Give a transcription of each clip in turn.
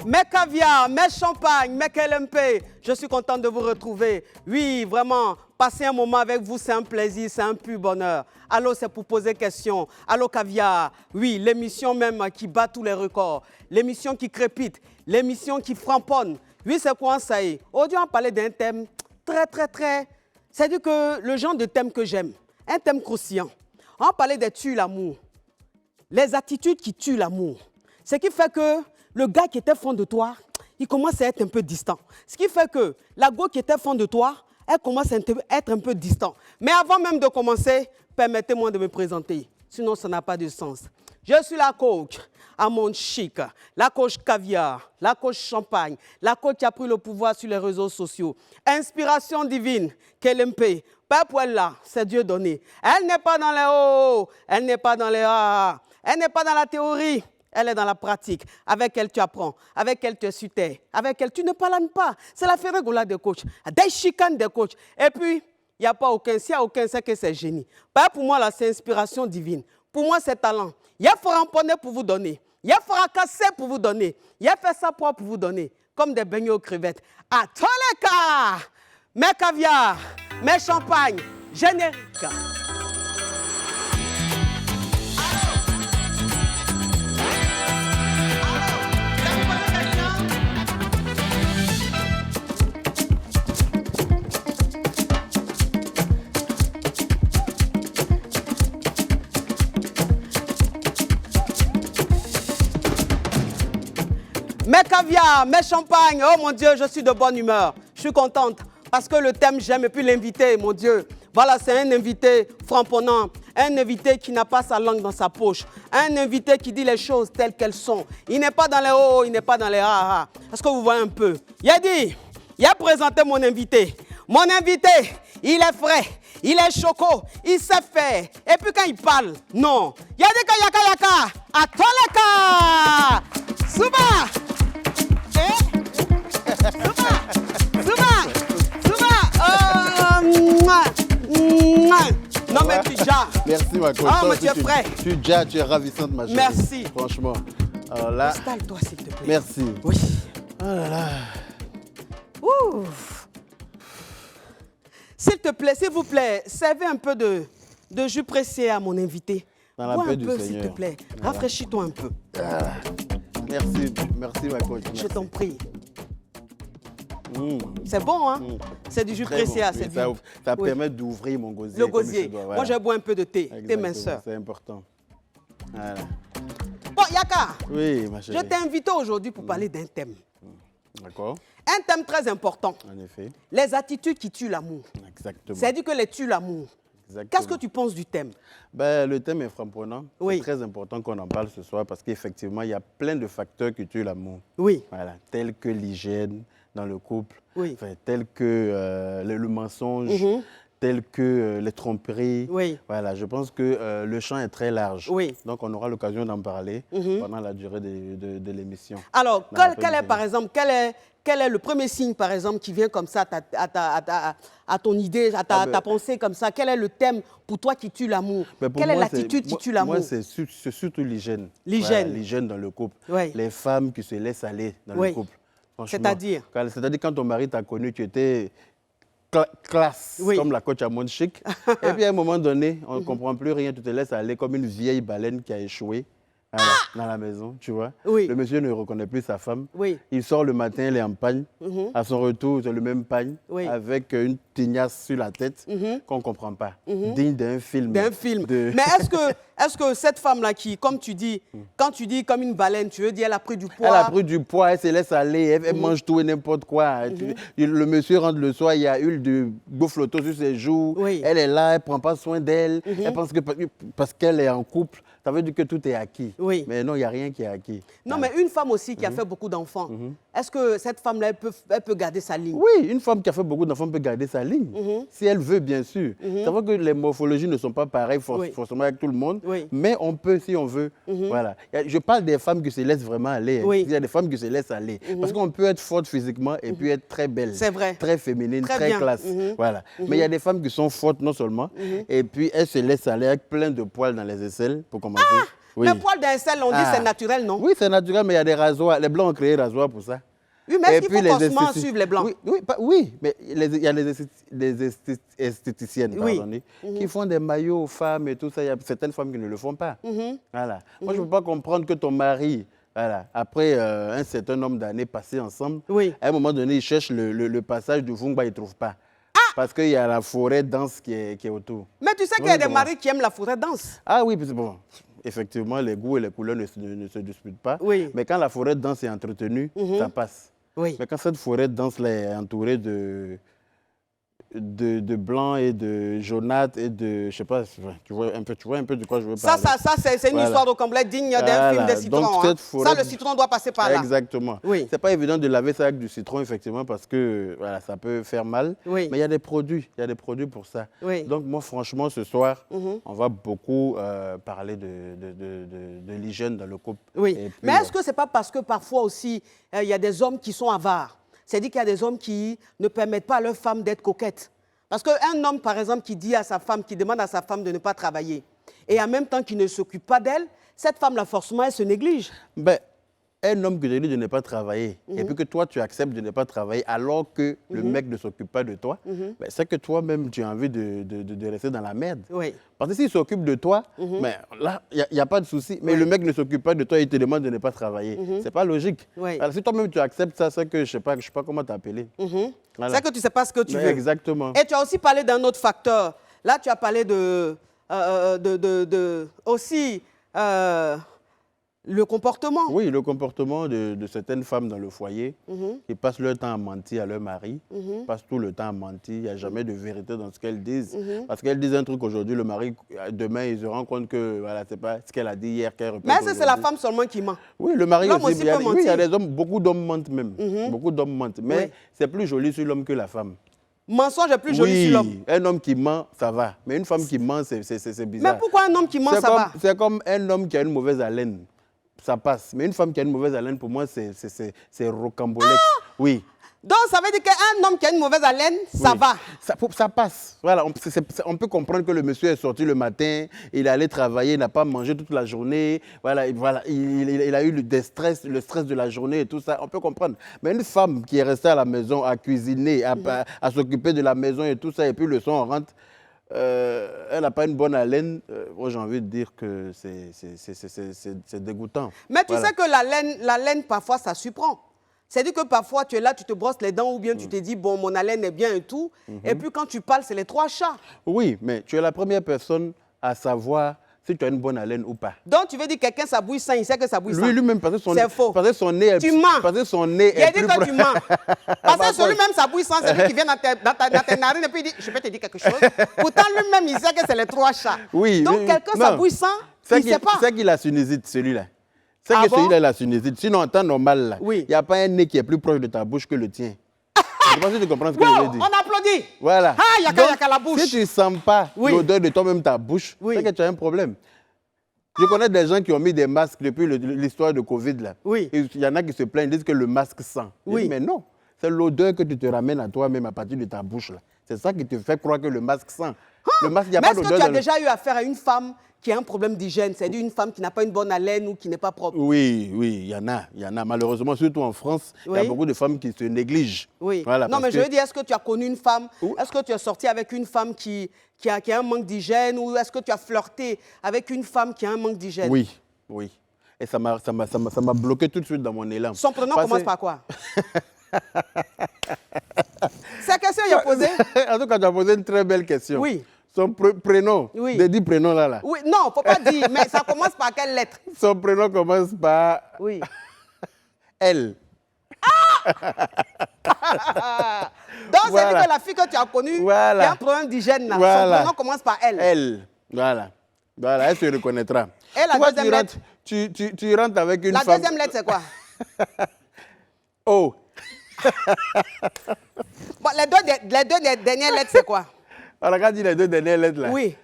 Mes caviars, mes champagnes, mes KLMP, je suis contente de vous retrouver. Oui, vraiment, passer un moment avec vous, c'est un plaisir, c'est un pur bonheur. Allô, c'est pour poser question. Allô, caviar. Oui, l'émission même qui bat tous les records. L'émission qui crépite, l'émission qui framponne. Oui, c'est quoi ça y est. Aujourd'hui, on parlait d'un thème très... C'est-à-dire que le genre de thème que j'aime, un thème croustillant. On parlait des tues l'amour. Les attitudes qui tuent l'amour. Ce qui fait que le gars qui était fond de toi, il commence à être un peu distant. Ce qui fait que la go qui était fond de toi, elle commence à être un peu distant. Mais avant même de commencer, permettez-moi de me présenter. Sinon, ça n'a pas de sens. Je suis la coach à mon chic, la coach caviar, la coach champagne, la coach qui a pris le pouvoir sur les réseaux sociaux. Inspiration divine, KLMP. Pas pour elle là, c'est Dieu donné. Elle n'est pas dans les hauts, elle n'est pas dans les ah, elle n'est pas dans la théorie. Elle est dans la pratique. Avec elle, tu apprends. Avec elle, tu es sur terre. Avec elle, tu ne parles pas. C'est la férégola des coachs. Des chicanes des coachs. Et puis, il n'y a pas aucun. S'il n'y a aucun, c'est que c'est génie. Pas pour moi, là, c'est inspiration divine. Pour moi, c'est talent. Il y a Foramponné pour vous donner. Il y a Foracassé pour vous donner. Il y a fait ça pour vous donner. Comme des beignets aux crevettes. À tous les cas, mes caviars, mes champagnes, génériques. Mes caviars, mes champagnes, oh mon Dieu, je suis de bonne humeur. Je suis contente parce que le thème j'aime et puis l'invité, mon Dieu. Voilà, c'est un invité framponnant, un invité qui n'a pas sa langue dans sa poche, un invité qui dit les choses telles qu'elles sont. Il n'est pas dans les hauts, il n'est pas dans les ha-ha. Est-ce que vous voyez un peu? Il a dit, il a présenté mon invité. Mon invité, il est frais, il est choco, il sait faire. Et puis quand il parle, non. Il a dit que yaka, à Toleka, Souba. Non mais tu ja. Merci ma coach. Ah mais tu es frais. Tu es ravissante ma chérie. Merci. Franchement. Alors là. Installe-toi s'il te plaît. Merci. Oui. Oh là là. Ouf. S'il te plaît, s'il vous plaît, servez un peu de jus pressé à mon invité. Dans la Bois paix un du peu Seigneur. s'il te plaît. Voilà. Rafraîchis-toi un peu. Merci ma coach. Je t'en prie. Mmh. C'est bon, hein? C'est du jus Très pressé bon. à cette Ça vie. permet d'ouvrir mon gosier. Le comme il gosier. se doit, voilà. Moi, j'ai bois un peu de thé. Thé Exactement, minceur. c'est important. Voilà. Bon, Yaka, Oui, ma chérie. je t'ai invité aujourd'hui pour parler d'un thème. D'accord. Un thème très important. En effet. Les attitudes qui tuent l'amour. Exactement. C'est-à-dire que les tuent l'amour. Exactement. Qu'est-ce que tu penses du thème? Ben, le thème est frappant. Oui. C'est très important qu'on en parle ce soir parce qu'effectivement, il y a plein de facteurs qui tuent l'amour. Oui. Voilà, tels que l'hygiène dans le couple, Oui. enfin, tels que le mensonge, tels que les tromperies. Oui. Voilà, je pense que le champ est très large. Oui. Donc, on aura l'occasion d'en parler pendant la durée de l'émission. Alors, Dans la quel est, par exemple, quel est le premier signe, par exemple, qui vient comme ça à ton idée, à ta pensée comme ça? Quel est le thème pour toi qui tue l'amour? Quelle est l'attitude qui tue l'amour? Moi, c'est surtout l'hygiène. L'hygiène. Voilà, l'hygiène dans le couple. Oui. Les femmes qui se laissent aller dans le couple. Franchement, C'est-à-dire? C'est-à-dire quand ton mari t'a connu, tu étais classe, comme la coach à monde chic. Et puis à un moment donné, on ne comprend plus rien, tu te laisses aller comme une vieille baleine qui a échoué. Dans la maison, tu vois. Oui. Le monsieur ne reconnaît plus sa femme. Oui. Il sort le matin, il est en pagne. À son retour, c'est le même pagne, Oui. avec une tignasse sur la tête qu'on ne comprend pas. Digne d'un film. D'un film. Mais est-ce que cette femme-là qui, comme tu dis, quand tu dis comme une baleine, tu veux dire elle a pris du poids? Elle a pris du poids, elle se laisse aller, elle mange tout et n'importe quoi. Le monsieur rentre le soir, il y a eu du bouffe-loto sur ses joues. Oui. Elle est là, elle ne prend pas soin d'elle. Elle pense que parce qu'elle est en couple, ça veut dire que tout est acquis. Oui. Mais non, il n'y a rien qui est acquis. Non, mais une femme aussi qui a fait beaucoup d'enfants, est-ce que cette femme-là, elle peut garder sa ligne? Oui, une femme qui a fait beaucoup d'enfants peut garder sa ligne. Si elle veut, bien sûr. C'est vrai que les morphologies ne sont pas pareilles forcément avec tout le monde. Oui. Mais on peut si on veut. Voilà. Je parle des femmes qui se laissent vraiment aller. Oui. Il y a des femmes qui se laissent aller. Parce qu'on peut être forte physiquement et puis être très belle. C'est vrai. Très féminine, Très très bien. classe. Voilà. Mais il y a des femmes qui sont fortes non seulement, et puis elles se laissent aller avec plein de poils dans les aisselles pour commencer. Mais poil d'incel, on dit c'est naturel, non? Oui, c'est naturel, mais il y a des rasoirs. Les Blancs ont créé les rasoirs pour ça. Oui, mais est-ce qu'il faut constamment suivre les Blancs? Oui, mais il y a les esthéticiennes qui font des maillots aux femmes et tout ça. Il y a certaines femmes qui ne le font pas. Voilà. Moi, je ne peux pas comprendre que ton mari, voilà, après un certain nombre d'années passées ensemble, à un moment donné, il cherche le passage du Vungba, il ne trouve pas. Parce qu'il y a la forêt dense qui est autour. Mais tu sais qu'il y a des maris qui aiment la forêt dense. Ah oui, c'est bon. Effectivement, les goûts et les couleurs ne se disputent pas. Mais quand la forêt dense est entretenue, ça passe. Mais quand cette forêt dense-là est entourée de blanc et de jaunâtre et de, je sais pas, tu vois un peu de quoi je veux parler. Ça c'est une histoire de complet digne d'un film de citron. Donc, ça, le citron doit passer par là. Exactement. C'est pas évident de laver ça avec du citron, effectivement, parce que voilà, ça peut faire mal. Mais il y a des produits, pour ça. Donc moi, franchement, ce soir, on va beaucoup parler de l'hygiène dans le couple. Mais est-ce que c'est pas parce que parfois aussi, il y a des hommes qui sont avares? C'est-à-dire qu'il y a des hommes qui ne permettent pas à leur femme d'être coquette. Parce qu'un homme, par exemple, qui dit à sa femme, qui demande à sa femme de ne pas travailler, et en même temps qui ne s'occupe pas d'elle, cette femme-là, forcément, elle se néglige. Un homme qui te dit de ne pas travailler, et puis que toi, tu acceptes de ne pas travailler alors que le mec ne s'occupe pas de toi, c'est que toi-même, tu as envie de rester dans la merde. Parce que s'il s'occupe de toi, là, il n'y a pas de souci. Mais le mec ne s'occupe pas de toi et il te demande de ne pas travailler. C'est pas logique. Alors, si toi-même, tu acceptes ça, c'est que je sais pas comment t'appeler. C'est que tu ne sais pas ce que tu veux. Exactement. Et tu as aussi parlé d'un autre facteur. Là, tu as parlé aussi... le comportement. Oui, le comportement de certaines femmes dans le foyer qui passent leur temps à mentir à leur mari, passent tout le temps à mentir, il n'y a jamais de vérité dans ce qu'elles disent. Parce qu'elles disent un truc aujourd'hui, le mari, demain, il se rend compte que voilà, ce n'est pas ce qu'elle a dit hier qu'elle répète. Mais est-ce que c'est la femme seulement qui ment? Oui, le mari aussi. Peut mentir. Oui, il y a des hommes, beaucoup d'hommes mentent même. Beaucoup d'hommes mentent. Mais c'est plus joli sur l'homme que la femme. Mensonge est plus joli sur l'homme. Un homme qui ment, ça va. Mais une femme qui ment, c'est bizarre. Mais pourquoi un homme qui ment, ça va? C'est comme un homme qui a une mauvaise haleine. Ça passe. Mais une femme qui a une mauvaise haleine, pour moi, c'est rocambolesque. Oui. Donc, ça veut dire qu'un homme qui a une mauvaise haleine, ça va. Ça passe. Voilà, on peut comprendre que le monsieur est sorti le matin, il est allé travailler, il n'a pas mangé toute la journée. Voilà, il a eu le stress de la journée et tout ça. On peut comprendre. Mais une femme qui est restée à la maison, à cuisiner, à s'occuper de la maison et tout ça, et puis le soir, on rentre, elle n'a pas une bonne haleine, moi j'ai envie de dire que c'est dégoûtant. Mais tu sais que la laine, parfois, ça surprend. C'est-à-dire que parfois, tu es là, tu te brosses les dents ou bien tu te dis, bon, mon haleine est bien et tout. Et puis quand tu parles, c'est les trois chats. Oui, mais tu es la première personne à savoir si tu as une bonne haleine ou pas. Donc tu veux dire que quelqu'un s'abouille sans, il sait que s'abouille sans. Lui-même, parce que son nez est tu mens. Parce que son nez il a dit que tu mens. Parce que celui-même s'abouille sans, c'est lui qui vient dans tes narines et puis il dit, je peux te dire quelque chose. Pourtant, lui-même, il sait que c'est les trois chats. Oui. Donc quelqu'un s'abouille sans, il ne sait pas. C'est qu'il a sinusite, celui-là. C'est que celui-là, il a sinusite. Sinon, en temps normal, il n'y a pas un nez qui est plus proche de ta bouche que le tien. Je pense que tu comprends ce que je veux dire. On applaudit. Voilà. Ah, yaka la bouche. Si tu ne sens pas l'odeur de toi-même ta bouche, c'est que tu as un problème. Je connais des gens qui ont mis des masques depuis l'histoire de Covid. Là. Il y en a qui se plaignent, ils disent que le masque sent. Mais non, c'est l'odeur que tu te ramènes à toi-même à partir de ta bouche. C'est ça qui te fait croire que le masque sent. Le masque, il n'y a pas d'odeur. Mais est-ce que tu as déjà eu affaire à une femme qui a un problème d'hygiène, c'est-à-dire une femme qui n'a pas une bonne haleine ou qui n'est pas propre? Oui, il y en a. Malheureusement, surtout en France, il y a beaucoup de femmes qui se négligent. Voilà, non, mais je veux dire, est-ce que tu as connu une femme, est-ce que tu es sorti avec une femme qui a un manque d'hygiène ou est-ce que tu as flirté avec une femme qui a un manque d'hygiène? Oui. Et ça m'a bloqué tout de suite dans mon élan. Son prénom commence par quoi? C'est la question qu'il a posée. En tout cas, tu as posé une très belle question. Oui. Son prénom, des 10 prénoms là. Oui, non, il ne faut pas dire, mais ça commence par quelle lettre? Son prénom commence par L. Donc, c'est dire que la fille que tu as connue, qui a un problème d'hygiène, son prénom commence par L. L, voilà, elle se reconnaîtra. Et la deuxième lettre? Tu rentres avec une femme... La deuxième lettre, c'est quoi? O. Bon, les deux dernières lettres, c'est quoi? Alors, quand tu dis les deux dernières lettres, là. Oui.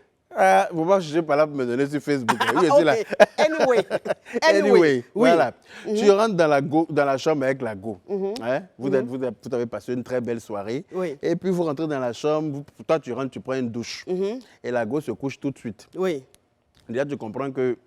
Vous ne je pas là pour me donner sur Facebook. Oui, là. Anyway. Voilà. Tu rentres dans la chambre avec la go. Vous avez passé une très belle soirée. Et puis, vous rentrez dans la chambre. Toi, tu rentres, tu prends une douche. Et la go se couche tout de suite. Oui. Déjà, tu comprends que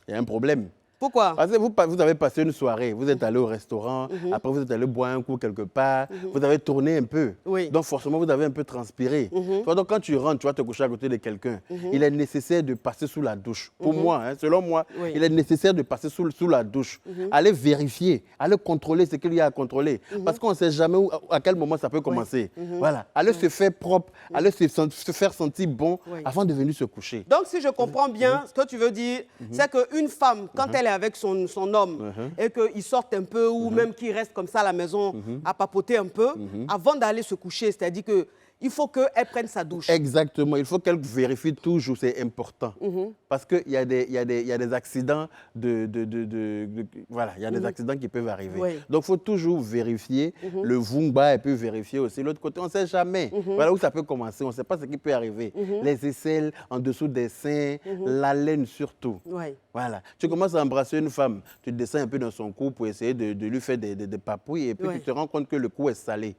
il y a un problème. Pourquoi? Parce que vous avez passé une soirée, vous êtes allé au restaurant, après vous êtes allé boire un coup quelque part, vous avez tourné un peu. Oui. Donc forcément, vous avez un peu transpiré. Donc quand tu rentres, tu vas te coucher à côté de quelqu'un, il est nécessaire de passer sous la douche. Pour moi, hein, selon moi, il est nécessaire de passer sous la douche. Aller vérifier, aller contrôler ce qu'il y a à contrôler. Parce qu'on ne sait jamais à quel moment ça peut commencer. Voilà. Aller se faire propre, aller se faire sentir bon avant de venir se coucher. Donc si je comprends bien, ce que tu veux dire, c'est qu'une femme, quand elle est avec son homme et qu'ils sortent un peu ou même qu'ils restent comme ça à la maison à papoter un peu, avant d'aller se coucher, c'est-à-dire qu'il faut qu'elle prenne sa douche. Exactement, il faut qu'elle vérifie toujours, c'est important. Parce qu'il y a des accidents voilà, il y a des accidents qui peuvent arriver. Oui. Donc il faut toujours vérifier. Le Vungba, elle peut vérifier aussi. L'autre côté, on ne sait jamais. Voilà où ça peut commencer, on ne sait pas ce qui peut arriver. Les aisselles en dessous des seins, la laine surtout. Oui. Voilà. Tu commences à embrasser une femme, tu descends un peu dans son cou pour essayer de lui faire des papouilles et puis tu te rends compte que le cou est salé.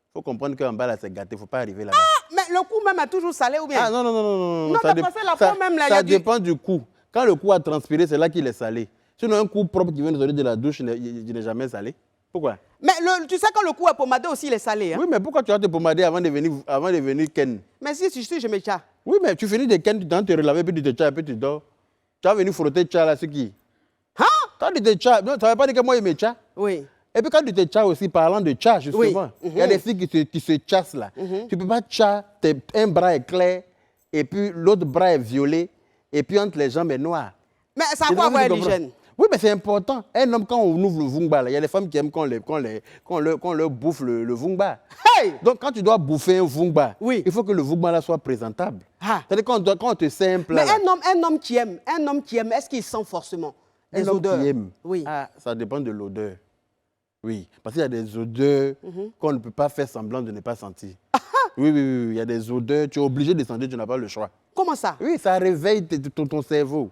Il faut comprendre qu'en bas, là, c'est gâté. Il ne faut pas arriver là-bas. Ah, mais le cou même a toujours salé ou bien? Ah non, non, non, non. Non, Ça, t'as passé la peau même là. ça dépend du cou. Quand le cou a transpiré, c'est là qu'il est salé. Sinon, un cou propre qui vient de sortir de la douche, il n'est jamais salé. Pourquoi? Mais tu sais, quand le cou est pommadé aussi, il est salé. Hein? Oui, mais pourquoi tu vas te pommader avant de venir ken? Mais si je me tcha. Oui, mais tu finis de ken, tu dois te relaver, puis tu te tcha, puis tu dors. Tu vas venir frotter tcha là, c'est qui? Hein? Quand tu te tcha, non, ça ne veut pas dire que moi, il me tcha. Oui. Et puis quand tu te tcha aussi, parlant de tcha, justement, il y a des filles qui se chassent là. Tu ne peux pas tcha, un bras est clair, et puis l'autre bras est violet, et puis entre les jambes est noir. Mais ça a quoi avoir l'hygiène? Oui, mais c'est important. Un homme, quand on ouvre le vungba, il y a des femmes qui aiment qu'on leur bouffe le vungba. Hey! Donc, quand tu dois bouffer un vungba, oui. il faut que le vungba là soit présentable. Ah. C'est-à-dire quand on te sert un plat. Mais un homme qui aime, est-ce qu'il sent forcément les odeurs? Un homme qui aime, oui. Ah, ça dépend de l'odeur. Oui, parce qu'il y a des odeurs qu'on ne peut pas faire semblant de ne pas sentir. Oui, il y a des odeurs, tu es obligé de sentir, tu n'as pas le choix. Comment ça? Oui, ça réveille ton cerveau.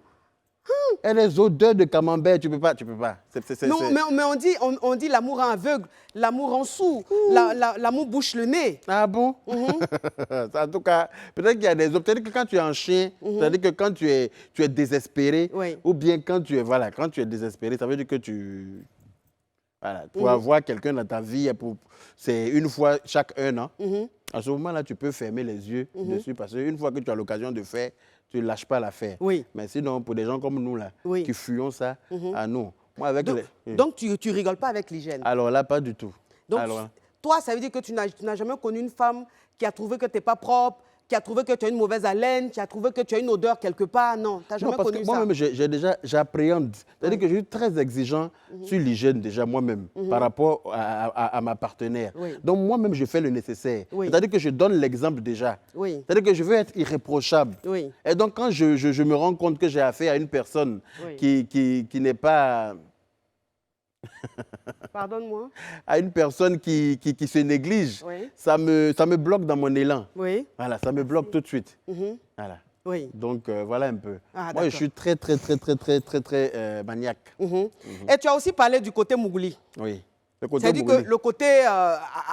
Et les odeurs de camembert, tu peux pas. Non, mais on dit l'amour rend aveugle, l'amour rend sourd, l'amour bouche le nez. Ah bon? En tout cas, peut-être qu'il y a des autres. Peut-être que quand tu es en chien, c'est-à-dire que quand tu es désespéré, ou bien quand tu es désespéré, ça veut dire que pour avoir quelqu'un dans ta vie, c'est une fois chaque 1 an. À ce moment-là, tu peux fermer les yeux dessus parce qu'une fois que tu as l'occasion de faire, tu ne lâches pas l'affaire. Oui. Mais sinon, pour des gens comme nous, là, qui fuyons ça, à nous. Moi, avec donc tu rigoles pas avec l'hygiène? Alors là, pas du tout. Donc, toi, ça veut dire que tu n'as jamais connu une femme qui a trouvé que tu n'es pas propre, qui a trouvé que tu as une mauvaise haleine, qui a trouvé que tu as une odeur quelque part? Non, tu n'as jamais connu ça? Moi-même, j'appréhende. C'est-à-dire que je suis très exigeant sur l'hygiène déjà moi-même par rapport à ma partenaire. Donc moi-même, je fais le nécessaire. C'est-à-dire que je donne l'exemple déjà. C'est-à-dire que je veux être irréprochable. Et donc quand je me rends compte que j'ai affaire à une personne qui n'est pas... Pardonne-moi. À une personne qui se néglige, ça me bloque dans mon élan. Voilà, ça me bloque tout de suite. Voilà. Donc, voilà un peu. Moi, je suis très maniaque. Et tu as aussi parlé du côté Mougouli. Oui. C'est-à-dire que le côté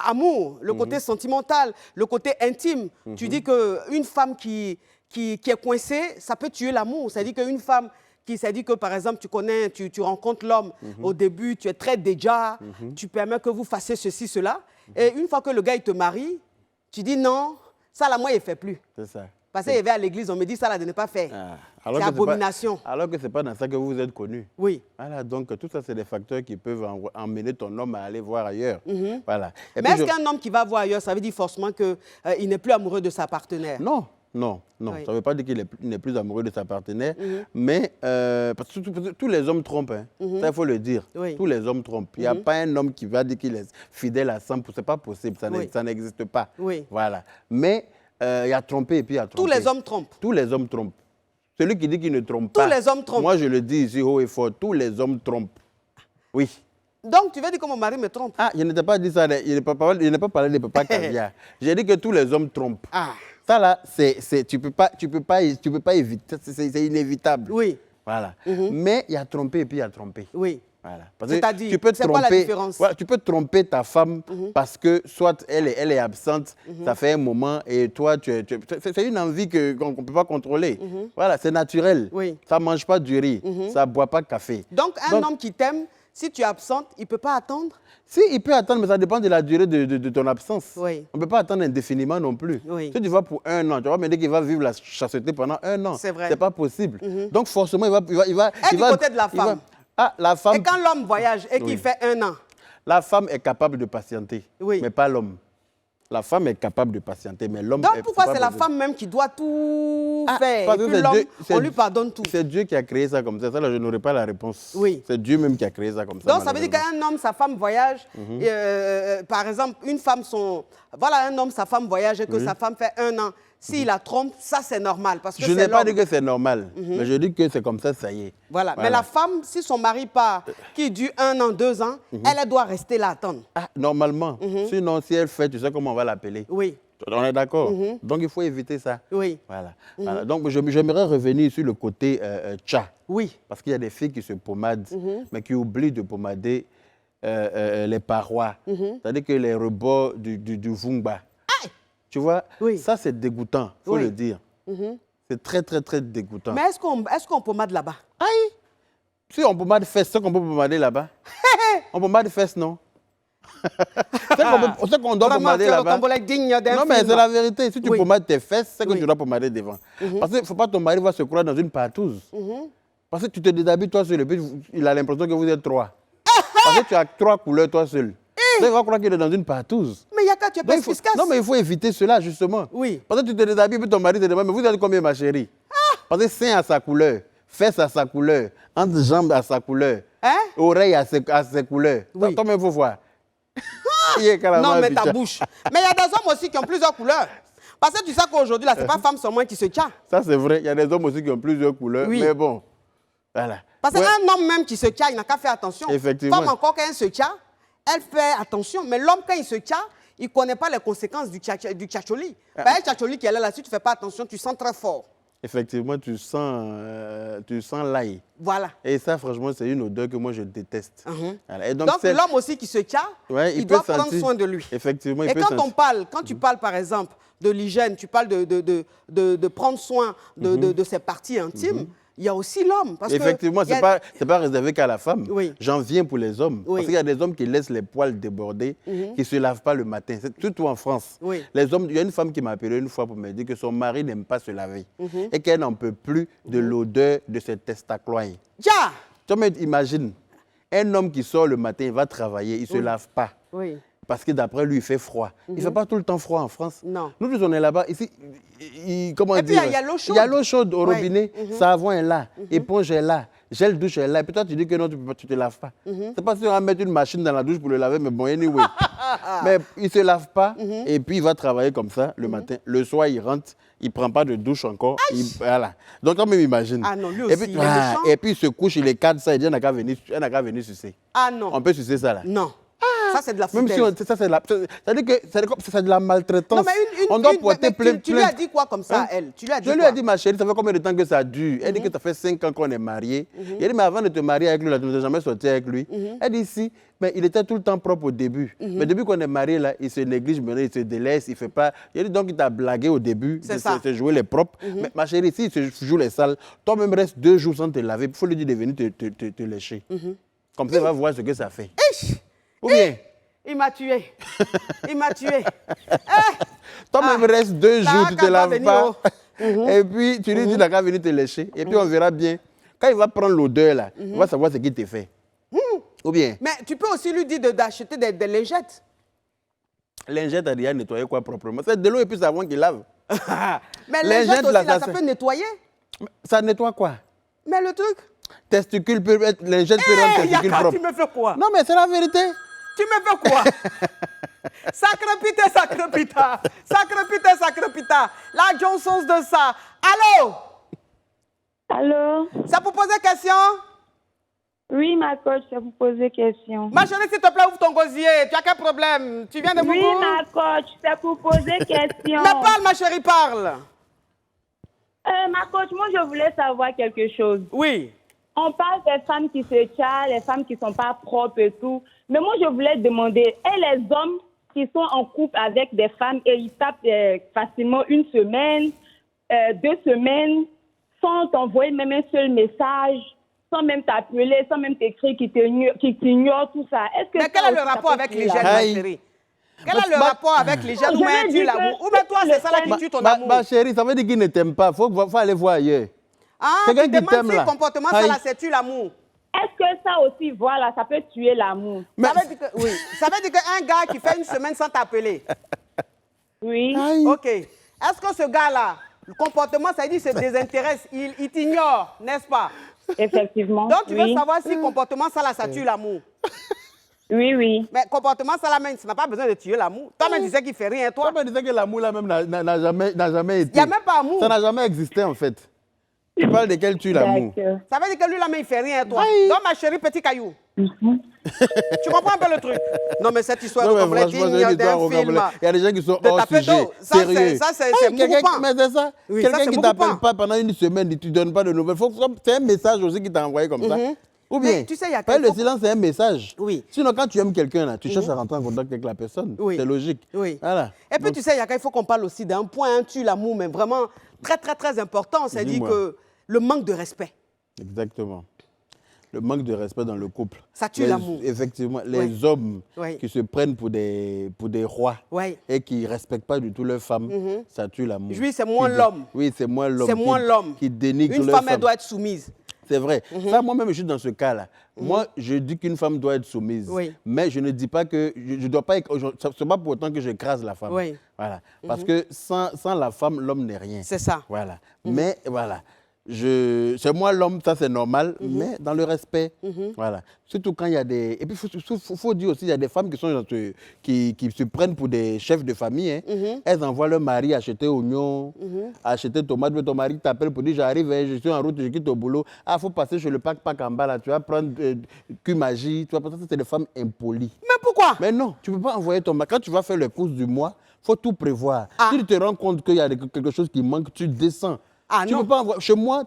amour, le côté sentimental, le côté intime, tu dis qu'une femme qui est coincée, ça peut tuer l'amour. C'est-à-dire qu'une femme qui s'est dit que, par exemple, tu rencontres l'homme au début, tu es très déjà, tu permets que vous fassiez ceci, cela. Et une fois que le gars, il te marie, tu dis non, ça, là, moi, il ne fait plus. C'est ça. Parce qu'il y avait à l'église, on me dit ça, là, de ne pas faire. C'est abomination. Alors que ce n'est pas dans ça que vous êtes connu. Oui. Voilà, donc tout ça, c'est des facteurs qui peuvent emmener ton homme à aller voir ailleurs. Voilà. Mais est-ce qu'un homme qui va voir ailleurs, ça veut dire forcément qu'il n'est plus amoureux de sa partenaire? Non. Non, ça ne veut pas dire qu'il n'est plus amoureux de sa partenaire, mais parce que tous les hommes trompent, hein. Ça il faut le dire. Tous les hommes trompent. Il n'y a pas un homme qui va dire qu'il est fidèle à 100%, ce n'est pas possible, ça n'existe pas. Voilà. Mais il y a trompé et puis il y a trompé. Tous les hommes trompent. Tous les hommes trompent. Celui qui dit qu'il ne trompe pas. Tous les hommes trompent. Moi je le dis ici haut et fort, tous les hommes trompent. Oui. Donc, tu veux dire que mon mari me trompe? Ah, je n'ai pas dit ça, je n'ai pas parlé de papa caviar. J'ai dit que tous les hommes trompent. Ah. Ça là, tu peux pas éviter, c'est inévitable. Oui. Voilà. Mais il y a trompé et puis il y a trompé. Oui. Voilà. C'est-à-dire, c'est quoi la différence? Voilà, tu peux tromper ta femme parce que soit elle est absente, ça fait un moment, et toi, c'est une envie qu'on ne peut pas contrôler. Voilà, c'est naturel. Oui. Ça ne mange pas du riz, ça ne boit pas de café. Donc, un homme qui t'aime, si tu es absente, il ne peut pas attendre? Si, il peut attendre, mais ça dépend de la durée de ton absence. Oui. On ne peut pas attendre indéfiniment non plus. Oui. Si tu vas pour 1 an, tu vas me dire qu'il va vivre la chasteté pendant 1 an. C'est vrai. Ce n'est pas possible. Donc, forcément, il va... Et du côté de la femme? La femme... Et quand l'homme voyage et qu'il fait 1 an? La femme est capable de patienter, mais pas l'homme. La femme est capable de patienter, mais l'homme... Donc pourquoi c'est la femme même qui doit tout faire? Et puis l'homme, on lui pardonne tout. C'est Dieu qui a créé ça comme ça. Ça, là, je n'aurai pas la réponse. Oui. C'est Dieu même qui a créé ça comme ça. Donc ça veut dire qu'un homme, sa femme voyage. Par exemple, une femme, voilà, un homme, sa femme voyage et que sa femme fait 1 an. S'il la trompe, ça c'est normal. Parce que je n'ai pas dit que c'est normal, mais je dis que c'est comme ça y est. Voilà. Mais la femme, si son mari part, qui dure 1 an, 2 ans, elle doit rester là, attendre. Ah, normalement. Sinon, si elle fait, tu sais comment on va l'appeler. Oui. On est d'accord. Donc, il faut éviter ça. Oui. Voilà. Voilà. Donc, j'aimerais revenir sur le côté tcha. Oui. Parce qu'il y a des filles qui se pommadent, mais qui oublient de pommader les parois. C'est-à-dire que les rebords du vumba. Tu vois, ça c'est dégoûtant, il faut le dire. C'est très, très, très dégoûtant. Mais est-ce qu'on pommade là-bas? Aïe! Si on pommade fesses, c'est qu'on peut pommader là-bas. On pommade fesses, non? C'est qu'on doit pommader là-bas. Non, mais c'est la vérité. Si tu pommades tes fesses, c'est que tu dois pommader devant. Parce qu'il ne faut pas que ton mari va se croire dans une partouze. Parce que tu te déshabilles toi seul et puis il a l'impression que vous êtes 3. Parce que tu as 3 couleurs toi seul. Il va croire qu'il est dans une partouze. Mais Yaka, tu es pas efficace. Non, mais il faut éviter cela, justement. Oui. Parce que tu te déshabilles, puis ton mari te demande, mais vous êtes combien, ma chérie? Parce que sein à sa couleur, fesses à sa couleur, entre jambes à sa couleur, oreilles à ses couleurs. Oui. Toi-même, il faut voir. Non, mais ta bouche. Mais il y a des hommes aussi qui ont plusieurs couleurs. Parce que tu sais qu'aujourd'hui, là, ce n'est pas femme seulement qui se tient. Ça, c'est vrai. Il y a des hommes aussi qui ont plusieurs couleurs. Oui. Mais bon, voilà. Parce qu'un homme même qui se tient, il n'a qu'à faire attention. Effectivement. Femme encore, quand elle se tient, elle fait attention. Mais l'homme, quand il se tient, il ne connaît pas les conséquences du tchatcholi. Un tchatcholi qui est là, si tu ne fais pas attention, tu sens très fort. Effectivement, tu sens l'ail. Voilà. Et ça, franchement, c'est une odeur que moi, je déteste. Voilà. Et donc l'homme aussi qui se tient, il doit prendre soin de lui. Effectivement, et quand tu parles, par exemple, de l'hygiène, tu parles de prendre soin de ses parties intimes, il y a aussi l'homme. Effectivement, ce n'est pas réservé qu'à la femme. Oui. J'en viens pour les hommes. Parce qu'il y a des hommes qui laissent les poils déborder, qui ne se lavent pas le matin. C'est surtout en France. Oui. Les hommes, il y a une femme qui m'a appelé une fois pour me dire que son mari n'aime pas se laver et qu'elle n'en peut plus de l'odeur de ses testacloins. Tu imagines, un homme qui sort le matin, il va travailler, il ne se lave pas. Oui. Parce que d'après lui, il fait froid. Il ne fait pas tout le temps froid en France. Non. Nous, on est là-bas. Ici, comment dire? Puis, il y a l'eau chaude. Il y a l'eau chaude au robinet. Savon est là. Éponge est là. Gel douche est là. Et puis toi, tu dis que non, tu ne te laves pas. C'est pas si on va mettre une machine dans la douche pour le laver, mais bon, anyway. Mais il ne se lave pas. Et puis, il va travailler comme ça le matin. Le soir, il rentre. Il ne prend pas de douche encore. Voilà. Donc, toi-même, imagine. Ah non, lui aussi, et puis, il se couche, il est cadre ça. Il dit, elle n'a qu'à venir sucer. Ah non. On peut sucer ça là. Non. Ça, c'est de la foutaise. Même si ça, c'est-à-dire que c'est de la maltraitance. Non, mais on doit porter plainte. Tu lui as dit quoi comme ça, elle? Tu lui as dit Je lui ai dit, ma chérie, ça fait combien de temps que ça dure? Elle dit que ça fait 5 ans qu'on est mariés. Il dit, mais avant de te marier avec lui, là, tu n'es jamais sorti avec lui. Elle dit, si, mais il était tout le temps propre au début. Mais depuis qu'on est mariés, là, il se néglige, maintenant, il se délaisse, il ne fait pas. Il dit, donc, il t'a blagué au début, de se jouer les propres. Mais ma chérie, si il se joue les sales, toi-même reste 2 jours sans te laver. Il faut lui dire de venir te lécher. Comme ça, il va voir ce que ça fait. Ou bien? Il m'a tué. Il m'a tué. Toi-même, reste 2 jours, tu ne te laves pas. Et puis, tu lui dis, il qu'à venir te lécher. Et puis, on verra bien. Quand il va prendre l'odeur, là, on va savoir ce qu'il te fait. Ou bien? Mais tu peux aussi lui dire d'acheter des lingettes. Lingettes, à dire nettoyer quoi proprement? C'est de l'eau et puis savon qui lave. Mais lingettes aussi, là, ça peut nettoyer. Ça nettoie quoi? Mais le truc? Testicule peut être, lingette peut rendre testicule propre. Tu me fais quoi? Non, mais c'est la vérité. Tu me fais quoi? Sacrepita, sacrepita. Sacrepita, sacrepita. La Johnson's de ça. Allô? Allô? Ça pour poser question? Oui, ma coach, ça vous poser question. Ma chérie, s'il te plaît, ouvre ton gosier. Tu as quel problème? Tu viens de Oui, ma coach, c'est pour poser question. Mais parle, ma chérie, parle. Ma coach, moi, je voulais savoir quelque chose. Oui. On parle des femmes qui se tchallent, les femmes qui sont pas propres et tout. Mais moi, je voulais demander, et les hommes qui sont en couple avec des femmes et ils tapent facilement une semaine, 2 semaines, sans t'envoyer même un seul message, sans même t'appeler, sans même t'écrire, qui t'ignorent, tout ça. Mais quel est le rapport avec les jeunes, ma chérie? Quel est le rapport avec les jeunes? Ou bien tu l'amour? Ou bien toi, c'est ça là qui tue ton amour? Ma chérie, ça veut dire qu'il ne t'aime pas. Faut aller voir ailleurs. Ah, tu demandes si le comportement, ça là, c'est tu l'amour. Est-ce que ça aussi, voilà, ça peut tuer l'amour? Ça veut dire que, oui. Ça veut dire qu'un gars qui fait une semaine sans t'appeler. Oui. OK. Est-ce que ce gars-là, le comportement, ça dit, se désintéresse, il t'ignore, n'est-ce pas? Effectivement. Donc, tu veux savoir si le comportement, ça là, ça tue l'amour? Oui, oui. Mais comportement, ça là, même, ça n'a pas besoin de tuer l'amour. Toi-même, tu sais qu'il fait rien, toi. Toi-même, tu sais que l'amour, là, même, n'a jamais été. Il n'y a même pas amour. Ça n'a jamais existé, en fait. Tu parles de quel tue l'amour. Ça veut dire que lui, là, mais il fait rien, toi. Donc, ma chérie, petit caillou. Tu comprends un peu le truc? Non, mais cette histoire de complète digne d'un film. Il y a des gens qui sont hors sujet, sérieux. Ça, c'est mourupant. Mais c'est ça. Oui, Quelqu'un qui ne t'appelle pas pendant une semaine, tu ne donnes pas de nouvelles. C'est un message aussi qui t'a envoyé comme ça. Ou bien, mais, tu sais, le silence, c'est un message. Oui. Sinon, quand tu aimes quelqu'un, là, tu cherches à rentrer en contact avec la personne. Oui. C'est logique. Oui. Voilà. Et puis, tu sais, il faut qu'on parle aussi d'un point, tue l'amour, mais vraiment très, très, très important. C'est-à-dire que le manque de respect. Exactement. Le manque de respect dans le couple. Ça tue l'amour. Effectivement, les hommes qui se prennent pour des rois et qui ne respectent pas du tout leurs femmes, ça tue l'amour. Oui, c'est moins l'homme. Oui, c'est moins l'homme. C'est moins l'homme. Qui dénigre Une femme, elle doit être soumise. C'est vrai. Ça, moi-même, je suis dans ce cas-là. Moi, je dis qu'une femme doit être soumise. Mais je ne dis pas que... Je dois pas... Ce n'est pas pour autant que j'écrase la femme. Voilà. Parce que sans la femme, l'homme n'est rien. C'est ça. Voilà. Mais voilà. C'est moi l'homme, ça c'est normal, mais dans le respect. Voilà. Surtout quand il y a des... Et puis il faut dire aussi, il y a des femmes qui se prennent pour des chefs de famille. Hein. Elles envoient leur mari acheter oignons, acheter tomates. Mais ton mari t'appelle pour dire j'arrive, je suis en route, je quitte au boulot. Ah, il faut passer chez le pack en bas là, tu vas prendre Q-Magie. Tu vas passer, c'est des femmes impolies. Mais pourquoi? Mais non, tu ne peux pas envoyer ton mari. Quand tu vas faire les courses du mois, il faut tout prévoir. Si tu te rends compte qu'il y a quelque chose qui manque, tu descends. Ah, tu peux pas envoyer. Chez moi,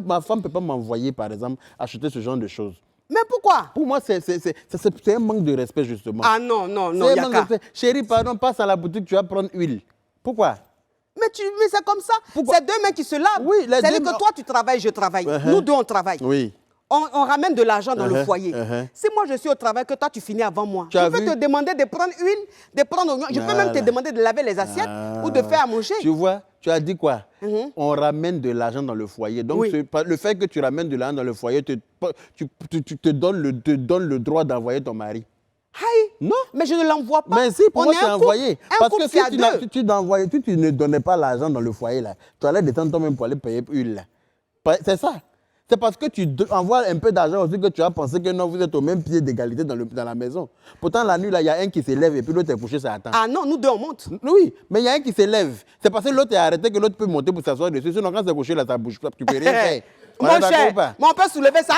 ma femme ne peut pas m'envoyer, par exemple, acheter ce genre de choses. Mais pourquoi? Pour moi, c'est un manque de respect, justement. Ah non, Yaka. Chérie, pardon, passe à la boutique, tu vas prendre huile. Pourquoi? Mais c'est comme ça. C'est deux mains qui se lavent. Oui, c'est-à-dire que toi, tu travailles, je travaille. Nous deux, on travaille. Oui. On ramène de l'argent dans le foyer. Si moi, je suis au travail, que toi, tu finis avant moi, je peux te demander de prendre huile, de prendre oignon. Je peux même te demander de laver les assiettes ou de faire à manger. Tu vois, tu as dit quoi? On ramène de l'argent dans le foyer. Donc, le fait que tu ramènes de l'argent dans le foyer, tu te donnes le droit d'envoyer ton mari. Aïe. Non. Mais je ne l'envoie pas. Mais si, pour moi, c'est envoyé. Parce que si tu ne donnais pas l'argent dans le foyer, là, tu allais descendre toi-même pour aller payer l'huile. C'est ça. C'est parce que tu envoies un peu d'argent aussi que tu as pensé que non, vous êtes au même pied d'égalité dans la maison. Pourtant, la nuit, il y a un qui s'élève et puis l'autre est couché, ça attend. Ah non, nous deux, on monte. Oui, mais il y a un qui s'élève. C'est parce que l'autre est arrêté que l'autre peut monter pour s'asseoir dessus. Sinon, quand c'est couché, là, ça bouge pas. Tu peux rien faire. Mon cher, mais on peut soulever ça?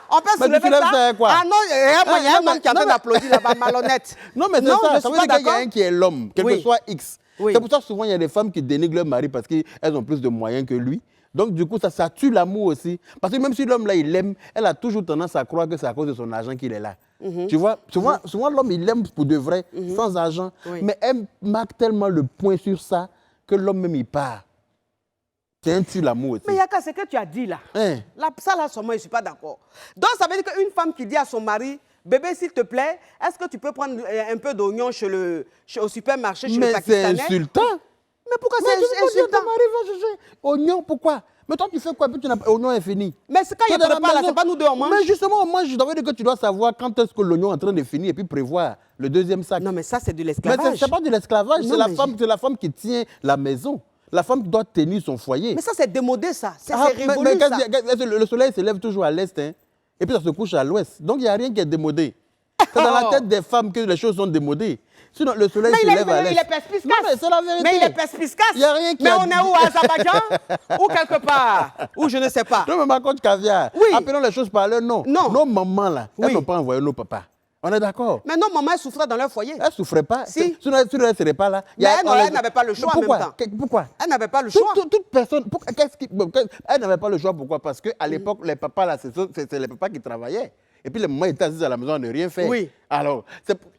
On peut soulever ça? Quoi? Ah non, il y a un homme qui est en train d'applaudir là-bas, malhonnête. Non, mais c'est ça. Ça veut dire qu'il y a un qui est l'homme, quel que soit X. C'est pour ça que souvent, il y a des femmes qui dénigrent leur mari parce qu'elles ont plus de moyens que lui. Donc, du coup, ça tue l'amour aussi. Parce que même si l'homme, là, il l'aime, elle a toujours tendance à croire que c'est à cause de son argent qu'il est là. Tu vois, souvent l'homme, il l'aime pour de vrai, sans argent. Mais elle marque tellement le point sur ça que l'homme même, il part. C'est un tue l'amour aussi. Mais Yaka, ce que tu as dit là, ça là, sûrement, je ne suis pas d'accord. Donc, ça veut dire qu'une femme qui dit à son mari, bébé, s'il te plaît, est-ce que tu peux prendre un peu d'oignon au supermarché, chez le Pakistanais? Mais c'est insultant. Mais pourquoi c'est insultant? Ton mari va chercher oignon, pourquoi? Mais toi, tu fais quoi? Puis l'oignon est fini. Mais c'est quand il prépare là, c'est pas nous deux, on mange. Mais justement, moi, je dois dire que tu dois savoir quand est-ce que l'oignon est en train de finir et puis prévoir le deuxième sac. Non, mais ça, c'est de l'esclavage. Mais c'est pas de l'esclavage, c'est la femme qui tient la maison. La femme doit tenir son foyer. Mais ça, c'est démodé, ça. C'est révolu, ça. Le soleil se lève toujours à l'est, hein, et puis ça se couche à l'ouest. Donc, il n'y a rien qui est démodé. C'est dans la tête des femmes que les choses sont démodées. Sinon, le soleil se lève à l'est. Mais il est perspicace. Non, mais c'est la vérité. Mais il est perspicace. Il n'y a rien qui Mais on est où, à Azerbaïdjan? Ou quelque part? Ou je ne sais pas. Non, mais ma coach caviar. Oui. Appelons les choses par leur nom. Non. Nos mamans, là, elles n'ont pas envoyé nos papas. On est d'accord. Mais non, maman, elle souffrait dans leur foyer. Elle ne souffrait pas. Si. Tu ne serais pas là. Mais elle n'avait pas le choix en même temps. Pourquoi? Elle n'avait pas le choix. Toute personne. Elle n'avait pas le choix. Pourquoi? Parce qu'à l'époque, les papas, là, c'est les papas qui travaillaient. Et puis les mamans étaient assises à la maison à ne rien faire. Oui. Alors,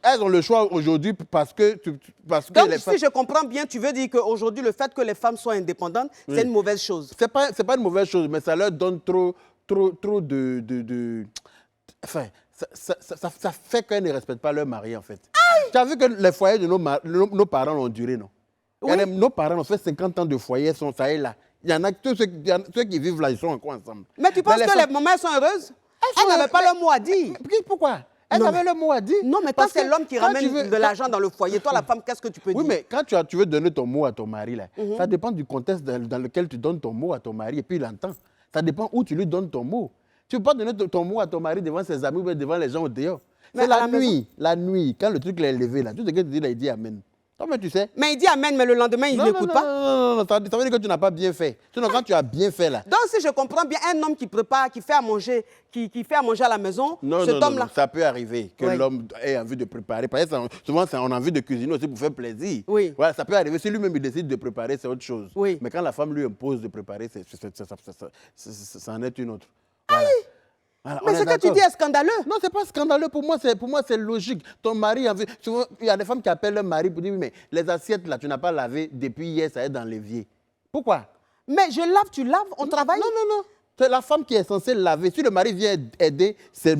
elles ont le choix aujourd'hui parce que Donc, les si je comprends bien, tu veux dire qu'aujourd'hui, le fait que les femmes soient indépendantes, c'est une mauvaise chose. C'est pas une mauvaise chose, mais ça leur donne trop de... Enfin, ça fait qu'elles ne respectent pas leur mari, en fait. Tu as vu que les foyers de nos parents ont duré, non? Oui. Nos parents ont fait 50 ans de foyer, ça et là. Il y en a tous ceux qui vivent là, ils sont encore ensemble. Mais tu penses que les mamans sont heureuses? Elles n'avaient pas leur mot à dire. Pourquoi? Elles avaient leur mot à dire. Non, mais quand c'est l'homme qui ramène de l'argent dans le foyer, toi, la femme, qu'est-ce que tu peux dire? Oui, mais quand tu veux donner ton mot à ton mari, là, ça dépend du contexte dans lequel tu donnes ton mot à ton mari et puis il entend. Ça dépend où tu lui donnes ton mot. Tu ne peux pas donner ton mot à ton mari devant ses amis ou devant les gens au dehors. C'est la nuit, quand le truc est levé, là, tout ce que tu dis, là, il dit Amen. Toi, mais tu sais. Mais il dit Amen, mais le lendemain, il n'écoute pas. Non, ça veut dire que tu n'as pas bien fait. Sinon, quand tu as bien fait, là. Donc, si je comprends bien, un homme qui prépare, qui fait à manger, qui fait à manger à la maison, cet homme-là. Ça peut arriver que l'homme ait envie de préparer. Parce que souvent, on a envie de cuisiner aussi pour faire plaisir. Oui. Voilà, ça peut arriver. Si lui-même il décide de préparer, c'est autre chose. Oui. Mais quand la femme lui impose de préparer, ça en est une autre. Voilà. Voilà, Mais ce que tu dis est scandaleux. Non, c'est pas scandaleux. Pour moi, c'est logique. Ton mari, souvent, il y a des femmes qui appellent leur mari pour dire, mais les assiettes, là, tu n'as pas lavé depuis hier, ça est dans l'évier. Pourquoi? Mais je lave, tu laves, on travaille. Non. C'est la femme qui est censée laver. Si le mari vient aider, c'est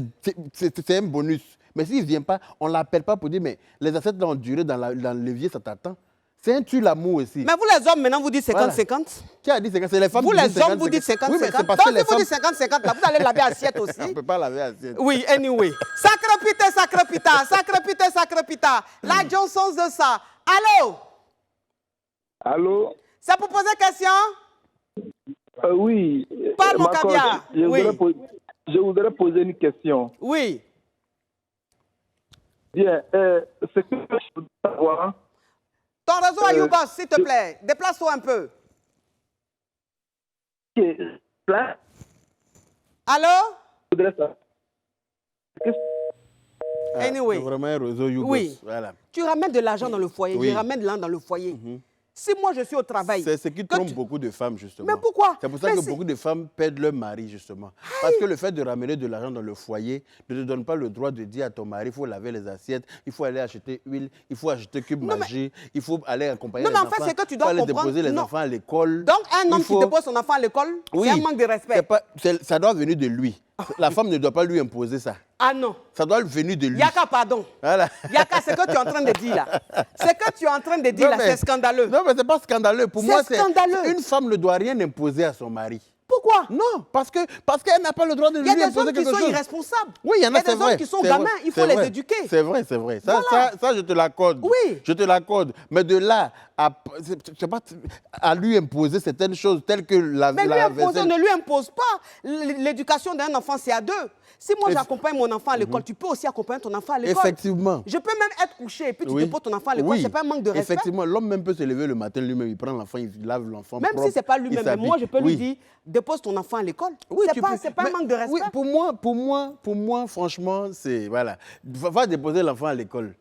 un bonus. Mais s'il ne vient pas, on ne l'appelle pas pour dire, mais les assiettes là ont duré dans l'évier, ça t'attend. C'est un tue l'amour aussi. Mais vous les hommes, maintenant, vous dites 50-50. Qui a dit 50? C'est les femmes vous qui disent 50-50. Vous les hommes, vous dites 50-50. Oui, mais c'est parce Donc, que les si vous femmes... dites 50-50, là, vous allez laver assiette aussi. On ne peut pas laver assiette. Oui, anyway. Sacre pita. La Johnson de ça. Allô? Allô? C'est pour poser question? Oui. Parle, mon caviar. Je voudrais poser une question. Oui. Bien, ce que je veux savoir... Ton réseau à YouBoss, s'il te plaît. Déplace-toi un peu. Là, Allô? je voudrais savoir... Anyway. C'est vraiment un réseau YouBoss. Oui. Voilà. Tu ramènes de l'argent dans le foyer. Oui. Je ramène de l'argent dans le foyer. Si moi, je suis au travail... C'est ce qui trompe beaucoup de femmes, justement. Mais pourquoi? C'est pour ça que beaucoup de femmes perdent leur mari, justement. Parce que le fait de ramener de l'argent dans le foyer ne te donne pas le droit de dire à ton mari, il faut laver les assiettes, il faut aller acheter huile, il faut acheter cube magie, il faut aller accompagner les enfants. Non, mais en fait, c'est que tu dois comprendre. Il faut comprendre... aller déposer les enfants à l'école. Donc, un homme qui dépose son enfant à l'école, c'est un manque de respect. Ça doit venir de lui. La femme ne doit pas lui imposer ça. Ah non. Ça doit venir de lui. Yaka, pardon. Voilà. Yaka, c'est ce que tu es en train de dire là. Ce que tu es en train de dire là, c'est scandaleux. Non, mais ce n'est pas scandaleux. Pour moi, scandaleux. Une femme ne doit rien imposer à son mari. Pourquoi? Non, parce qu'elle n'a pas le droit de lui imposer quelque chose. Il y a des hommes qui sont irresponsables. Oui, il y en a, c'est vrai. Il y a des hommes qui sont gamins, il faut les éduquer. C'est vrai. Ça, Voilà. ça, je te l'accorde. Oui. Je te l'accorde. Mais de là à lui imposer certaines choses telles que la Mais on ne lui impose pas. L'éducation d'un enfant, c'est à deux. Si moi j'accompagne mon enfant à l'école, tu peux aussi accompagner ton enfant à l'école. Effectivement. Je peux même être couché et puis tu déposes ton enfant à l'école, c'est pas un manque de respect. Effectivement, l'homme même peut se lever le matin lui-même, il prend l'enfant, il lave l'enfant. Même si ce n'est pas lui-même, mais moi je peux lui dire, dépose ton enfant à l'école. Oui, c'est pas un manque de respect. Oui, pour moi, franchement, c'est... Voilà. Va déposer l'enfant à l'école.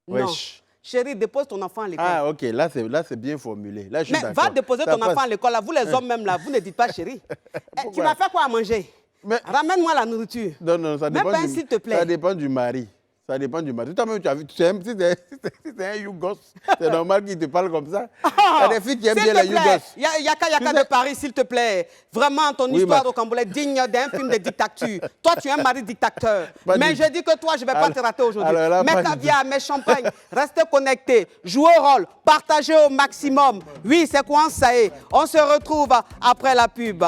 Non. Chérie, dépose ton enfant à l'école. Ah, ok, là c'est bien formulé. Là, je suis mais va déposer ton enfant à l'école. Vous les hommes même là, vous ne dites pas chérie. Tu vas faire quoi à manger? Ramène-moi la nourriture. Non, ça dépend. Même pas s'il te plaît. Ça dépend du mari. Ça dépend du mari. Toi-même, tu as vu, si c'est un yougos, c'est normal qu'il te parle comme ça. Il y a des filles qui aiment bien les yougos. Yaka de Paris, s'il te plaît. Vraiment, ton histoire au Cambodge est digne d'un film de dictature. Toi, tu es un mari dictateur. Mais je dis que toi, je ne vais pas te rater aujourd'hui. Mes caviar, mes champagnes, restez connectés, jouez au rôle, partagez au maximum. Oui, c'est quoi ça y est. On se retrouve après la pub.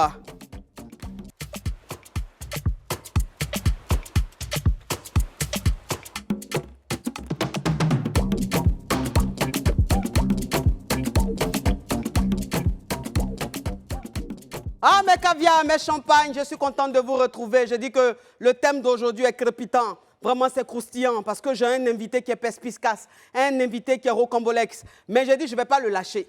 Ah, mes caviars, mes champagnes, je suis contente de vous retrouver. Je dis que le thème d'aujourd'hui est crépitant. Vraiment, c'est croustillant parce que j'ai un invité qui est perspicace, un invité qui est rocambolesque. Mais je dis, je ne vais pas le lâcher.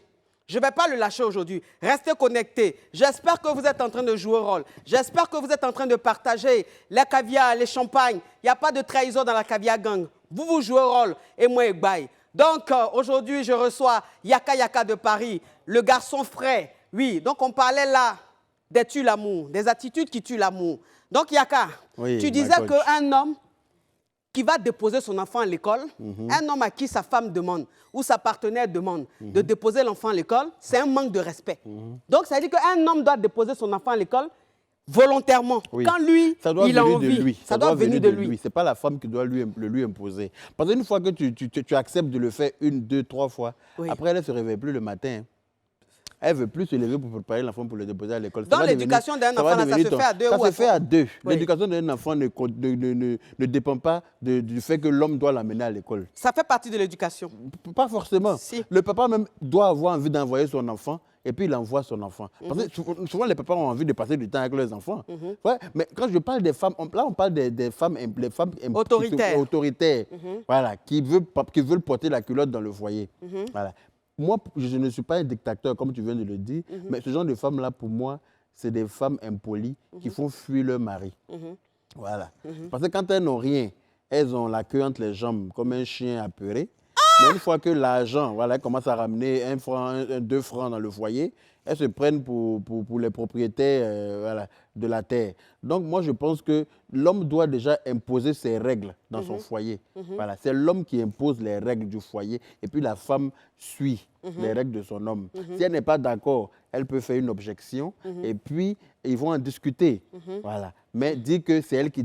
Je ne vais pas le lâcher aujourd'hui. Restez connectés. J'espère que vous êtes en train de jouer au rôle. J'espère que vous êtes en train de partager les caviars, les champagnes. Il n'y a pas de trahison dans la caviar gang. Vous jouez au rôle et moi, je baille. Donc, aujourd'hui, je reçois Yaka Yaka de Paris, le garçon frais. Oui, donc on parlait là des tues l'amour, des attitudes qui tuent l'amour. Donc, Yaka, oui, tu disais qu'un homme qui va déposer son enfant à l'école, un homme à qui sa femme demande ou sa partenaire demande de déposer l'enfant à l'école, c'est un manque de respect. Donc, ça veut dire qu'un homme doit déposer son enfant à l'école volontairement. Oui. Quand lui, il a envie, ça doit venir de lui. Ce n'est pas la femme qui doit lui imposer. Parce qu'une fois que tu acceptes de le faire 1, 2, 3 fois, après, elle ne se réveille plus le matin. Elle ne veut plus se lever pour préparer l'enfant pour le déposer à l'école. Dans l'éducation d'un enfant, ça se fait à deux. Ça se fait à deux. Oui. L'éducation d'un enfant ne dépend pas du fait que l'homme doit l'amener à l'école. Ça fait partie de l'éducation. Pas forcément. Si. Le papa même doit avoir envie d'envoyer son enfant et puis il envoie son enfant. Parce que souvent, les papas ont envie de passer du temps avec leurs enfants. Ouais, mais quand je parle des femmes, là, on parle des femmes, les femmes autoritaires voilà, qui veulent porter la culotte dans le foyer. Voilà. Moi, je ne suis pas un dictateur, comme tu viens de le dire, mais ce genre de femmes-là, pour moi, c'est des femmes impolies qui font fuir leur mari. Voilà. Parce que quand elles n'ont rien, elles ont la queue entre les jambes, comme un chien apeuré. Mais une fois que l'argent, voilà, commence à ramener 1 franc, 2 francs dans le foyer, elles se prennent pour les propriétaires voilà, de la terre. Donc, moi, je pense que l'homme doit déjà imposer ses règles dans son foyer. Voilà, c'est l'homme qui impose les règles du foyer et puis la femme suit les règles de son homme. Si elle n'est pas d'accord, elle peut faire une objection et puis ils vont en discuter. Voilà. Mais dire que c'est elle qui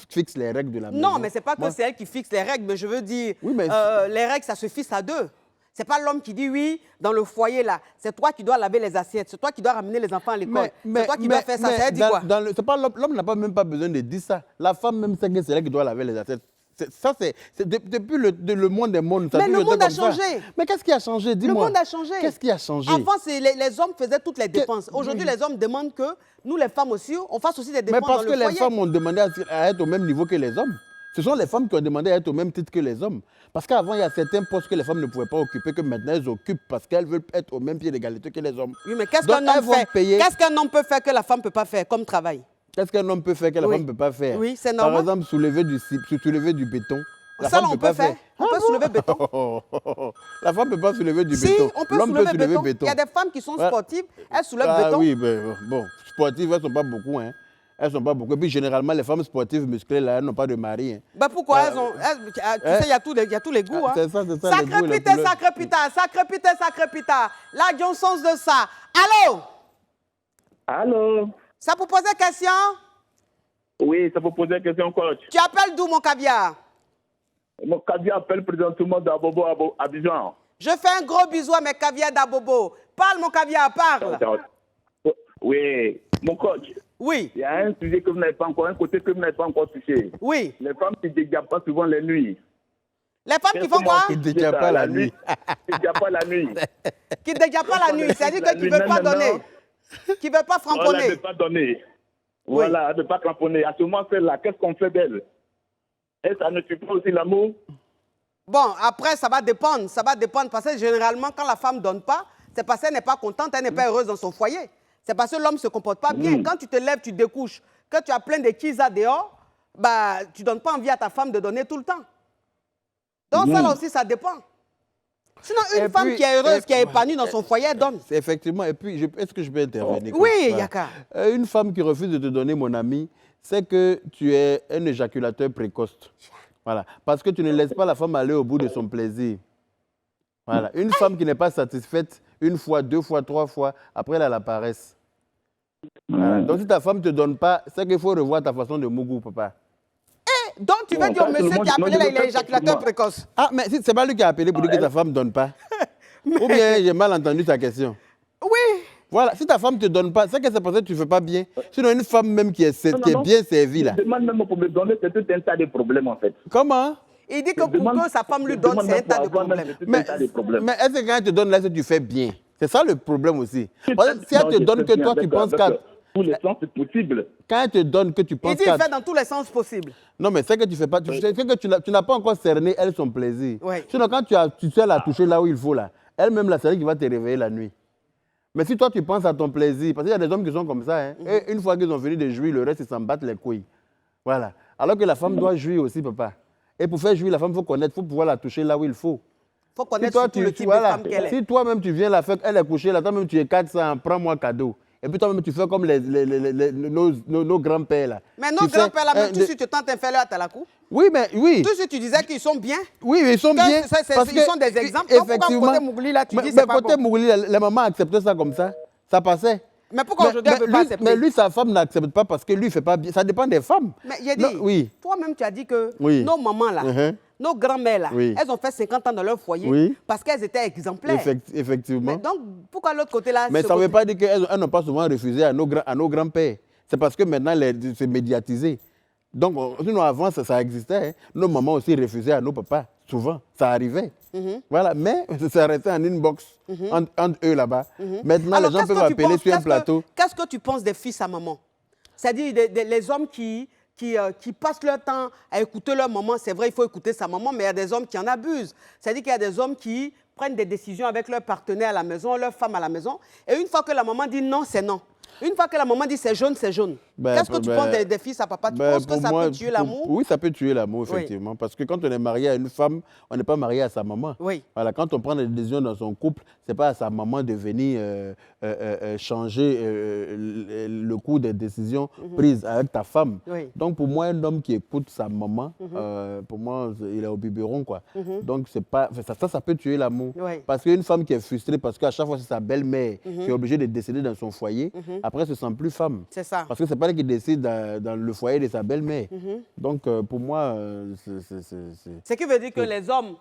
fixe les règles de la maison. Non, mais ce n'est pas que c'est elle qui fixe les règles, mais je veux dire, oui, mais les règles, ça se fixe à deux. Ce n'est pas l'homme qui dit oui, dans le foyer là, c'est toi qui dois laver les assiettes, c'est toi qui dois ramener les enfants à l'école, c'est toi qui dois faire ça. Ça dit quoi? L'homme n'a même pas besoin de dire ça. La femme même sait que c'est elle qui doit laver les assiettes. Ça, c'est depuis le monde des mondes. Mais le monde a changé. Mais qu'est-ce qui a changé? Dis-moi. Le monde a changé. Qu'est-ce qui a changé? Avant, les hommes faisaient toutes les dépenses. Aujourd'hui, les hommes demandent que nous, les femmes aussi, on fasse aussi des dépenses dans le foyer. Mais parce que les femmes ont demandé à être au même niveau que les hommes. Ce sont les femmes qui ont demandé à être au même titre que les hommes. Parce qu'avant, il y a certains postes que les femmes ne pouvaient pas occuper, que maintenant elles occupent parce qu'elles veulent être au même pied d'égalité que les hommes. Oui, mais qu'est-ce qu'un homme fait? Qu'est-ce qu'un homme peut faire que la femme ne peut pas faire comme travail? Qu'est-ce qu'un homme peut faire que la femme ne peut pas faire? Oui, c'est normal. Par exemple, soulever du béton. Ça, on peut faire. On peut soulever le béton. La femme ne peut pas soulever du béton. On peut soulever le béton. Il y a des femmes qui sont sportives, elles soulèvent le béton. Oui, mais bon, sportives, elles ne sont pas beaucoup, hein. Elles ne sont pas beaucoup. Et puis, généralement, les femmes sportives musclées, là, elles n'ont pas de mari. Hein. Ben pourquoi elles ont... tu sais, il y a tous les goûts. Hein. C'est ça, sacré pita. Là, j'ai un sens de ça. Allô? Allô? Ça vous pose une question? Oui, ça vous pose une question, coach. Tu appelles d'où, mon caviar? Mon caviar appelle présentement d'Abobo à Abidjan. Je fais un gros bisou à mes caviars d'Abobo. Parle, mon caviar, parle. Oui, mon coach. Oui. Il y a un sujet que vous n'avez pas encore, un côté que vous n'avez pas encore touché. Oui. Les femmes qui ne dégagent pas souvent les nuits. Les femmes qui font quoi? Qui ne dégagent pas la nuit. Qui ne dégagent pas la nuit. Qui ne dégagent pas la nuit. C'est-à-dire qu'ils ne veulent pas donner. Qui ne veulent pas framponner. Voilà, elle ne veut pas donner. Voilà, elle ne veut pas cramponner. À ce moment-là, qu'est-ce qu'on fait d'elle? Et ça ne tue pas aussi l'amour? Bon, après, ça va dépendre. Ça va dépendre parce que généralement, quand la femme ne donne pas, c'est parce qu'elle n'est pas contente, elle n'est pas heureuse dans son foyer. C'est parce que l'homme ne se comporte pas bien. Quand tu te lèves, tu découches. Quand tu as plein de kisa dehors, bah, tu ne donnes pas envie à ta femme de donner tout le temps. Donc ça là aussi, ça dépend. Sinon, une femme qui est heureuse, qui est épanouie dans son foyer, elle donne. Effectivement. Et puis, est-ce que je peux intervenir? Oui, Yaka. Une femme qui refuse de te donner, mon ami, c'est que tu es un éjaculateur précoce. Voilà. Parce que tu ne laisses pas la femme aller au bout de son plaisir. Voilà. Une femme qui n'est pas satisfaite 1 fois, 2 fois, 3 fois, après elle a la paresse. Voilà. Donc si ta femme ne te donne pas, c'est qu'il faut revoir ta façon de mougou, papa. Donc tu veux dire au monsieur qui a appelé l'éjaculateur précoce? Ah, mais si, c'est pas lui qui a appelé pour dire que ta femme ne donne pas. Ou bien j'ai mal entendu ta question. Oui. Voilà, si ta femme ne te donne pas, c'est que c'est parce que tu ne fais pas bien. Sinon, une femme même qui est bien servie, là. Je demande même pour me donner, c'est tout un tas de problèmes, en fait. Comment? Il dit que pour que sa femme lui donne, c'est un tas de problèmes. Mais est-ce que quand elle te donne, là, tu fais bien? C'est ça le problème aussi. Parce que si elle te donne que toi, tu penses qu'à... Tous les sens, c'est possible. Quand elle te donne que tu penses qu'à... Il dit qu'il fait dans tous les sens possibles. Non, mais c'est que tu fais pas... C'est que tu n'as pas encore cerné, elle, son plaisir. Oui. Sinon, quand tu sais la toucher là où il faut, là, elle-même, là, c'est elle qui va te réveiller la nuit. Mais si toi, tu penses à ton plaisir, parce qu'il y a des hommes qui sont comme ça, hein, et une fois qu'ils ont fini de jouir, le reste, ils s'en battent les couilles. Voilà. Alors que la femme doit jouir aussi, papa. Et pour faire jouir la femme, il faut connaître, il faut pouvoir la toucher là où il faut. Il faut connaître surtout le type de femme qu'elle est. Si toi-même, tu viens la faire, elle est couchée là, toi-même, tu es 400, prends-moi cadeau. Et puis toi-même, tu fais comme nos grands-pères là. Mais nos grands-pères là, même tout de suite, tu tentes un faire à la cour. Oui, mais oui. Tout de suite, tu disais qu'ils sont bien. Oui, ils sont bien. Ils sont des exemples. Effectivement. Côté Mowgli là, tu dis c'est mais pas côté bon. Mowgli, la maman acceptait ça comme ça. Ça passait. Mais pourquoi aujourd'hui elle ne veut pas accepter? Mais lui, sa femme n'accepte pas parce que lui, il ne fait pas bien. Ça dépend des femmes. Mais il a dit, oui. toi-même, tu as dit que Oui. nos mamans là, nos grands-mères là, Oui. elles ont fait 50 ans dans leur foyer Oui. parce qu'elles étaient exemplaires. Effectivement. Mais donc, pourquoi l'autre côté là? Mais ça ne veut pas dire qu'elles n'ont pas souvent refusé à nos grands-pères. C'est parce que maintenant, c'est médiatisé. Donc, sinon, avant, ça existait. Hein. Nos mamans aussi refusaient à nos papas. Souvent, ça arrivait. Voilà, mais ça restait en inbox entre eux là-bas. Maintenant, alors, les gens peuvent appeler sur un plateau. Qu'est-ce que tu penses des fils à maman? C'est-à-dire les hommes qui passent leur temps à écouter leur maman. C'est vrai, il faut écouter sa maman, mais il y a des hommes qui en abusent. C'est-à-dire qu'il y a des hommes qui prennent des décisions avec leur partenaire à la maison, leur femme à la maison. Et une fois que la maman dit non, c'est non. Une fois que la maman dit c'est jaune, c'est jaune. Qu'est-ce que tu penses des fils à papa? Tu penses que ça peut tuer l'amour? Oui, ça peut tuer l'amour, effectivement. Oui. Parce que quand on est marié à une femme, on n'est pas marié à sa maman. Oui. Voilà, quand on prend des décisions dans son couple, ce n'est pas à sa maman de venir changer le cours des décisions prises avec ta femme. Oui. Donc, pour moi, un homme qui écoute sa maman, pour moi, il est au biberon, quoi. Donc, ça peut tuer l'amour. Oui. Parce qu'une femme qui est frustrée, parce qu'à chaque fois, c'est sa belle-mère qui est obligée de décéder dans son foyer, après, elle ne se sent plus femme. C'est ça. Parce que ce n'est pas elle qui décide dans le foyer de sa belle-mère. Donc, pour moi, Ce qui veut dire que les hommes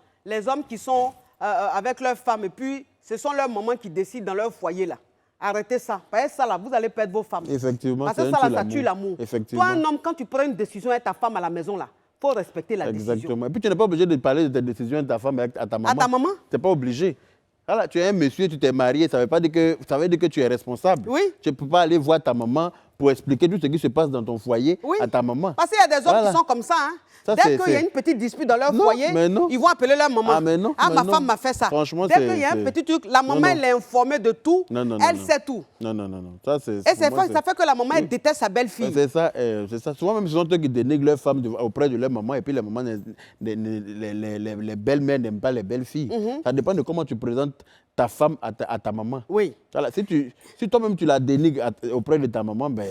qui sont avec leur femme, et puis ce sont leurs mamans qui décident dans leur foyer, là. Arrêtez ça. Parce que ça, là, vous allez perdre vos femmes. Effectivement, parce que ça, là, ça tue l'amour. Effectivement. Toi, un homme, quand tu prends une décision avec ta femme à la maison, là, il faut respecter la décision. Exactement. Et puis, tu n'es pas obligé de parler de tes décisions avec ta femme, à ta maman. À ta maman? Tu n'es pas obligé. Voilà, tu es un monsieur, tu t'es marié, ça veut pas dire que tu es responsable. Oui. Tu ne peux pas aller voir ta maman pour expliquer tout ce qui se passe dans ton foyer à ta maman. Parce qu'il y a des hommes qui sont comme ça. Hein. Dès qu'il y a une petite dispute dans leur foyer, ils vont appeler leur maman. Ma femme m'a fait ça. Franchement, dès qu'il y a un petit truc, la maman, elle est informée de tout. Elle sait tout. Non. Ça fait que la maman, elle déteste sa belle-fille. C'est ça. Souvent, même, ce sont eux qui dénigrent leur femme auprès de leur maman. Et puis, les belles-mères n'aiment pas les belles-filles. Ça dépend de comment tu présentes ta femme à ta maman. Oui. Voilà, si toi-même, tu la dénigres auprès de ta maman, ben...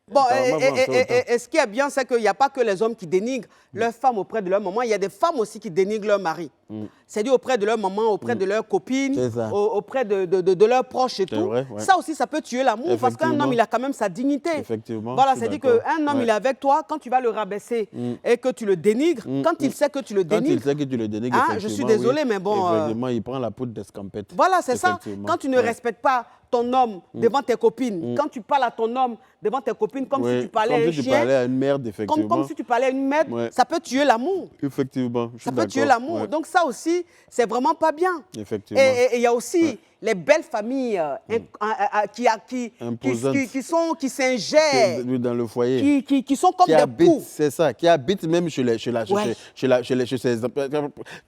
Bon, et ce qui est bien, c'est qu'il n'y a pas que les hommes qui dénigrent leurs femmes auprès de leur maman, il y a des femmes aussi qui dénigrent leur mari. C'est-à-dire auprès de leur maman, auprès de leurs copines, auprès de leurs proches et tout. Vrai, ouais. Ça aussi, ça peut tuer l'amour parce qu'un homme, il a quand même sa dignité. Effectivement. Voilà, c'est-à-dire qu'un homme, il est avec toi, quand tu vas le rabaisser et que tu le dénigres, quand il sait que tu le dénigres. Quand il sait que tu le dénigres, je suis désolée, mais bon. Effectivement, il prend la poudre d'escampette. Voilà, c'est ça. Quand tu ne respectes pas ton homme devant tes copines, quand tu parles à ton homme devant tes copines, comme si tu parlais à un chien. Comme si tu parlais à une merde, effectivement. Comme si tu parlais à une merde, ça peut tuer l'amour. Effectivement. Ça peut tuer l'amour. Ouais. Donc ça aussi, c'est vraiment pas bien. Effectivement. Et il y a aussi les belles familles qui s'ingèrent. Dans le foyer. Qui sont comme des poux. C'est ça, qui habitent même chez ses... Tu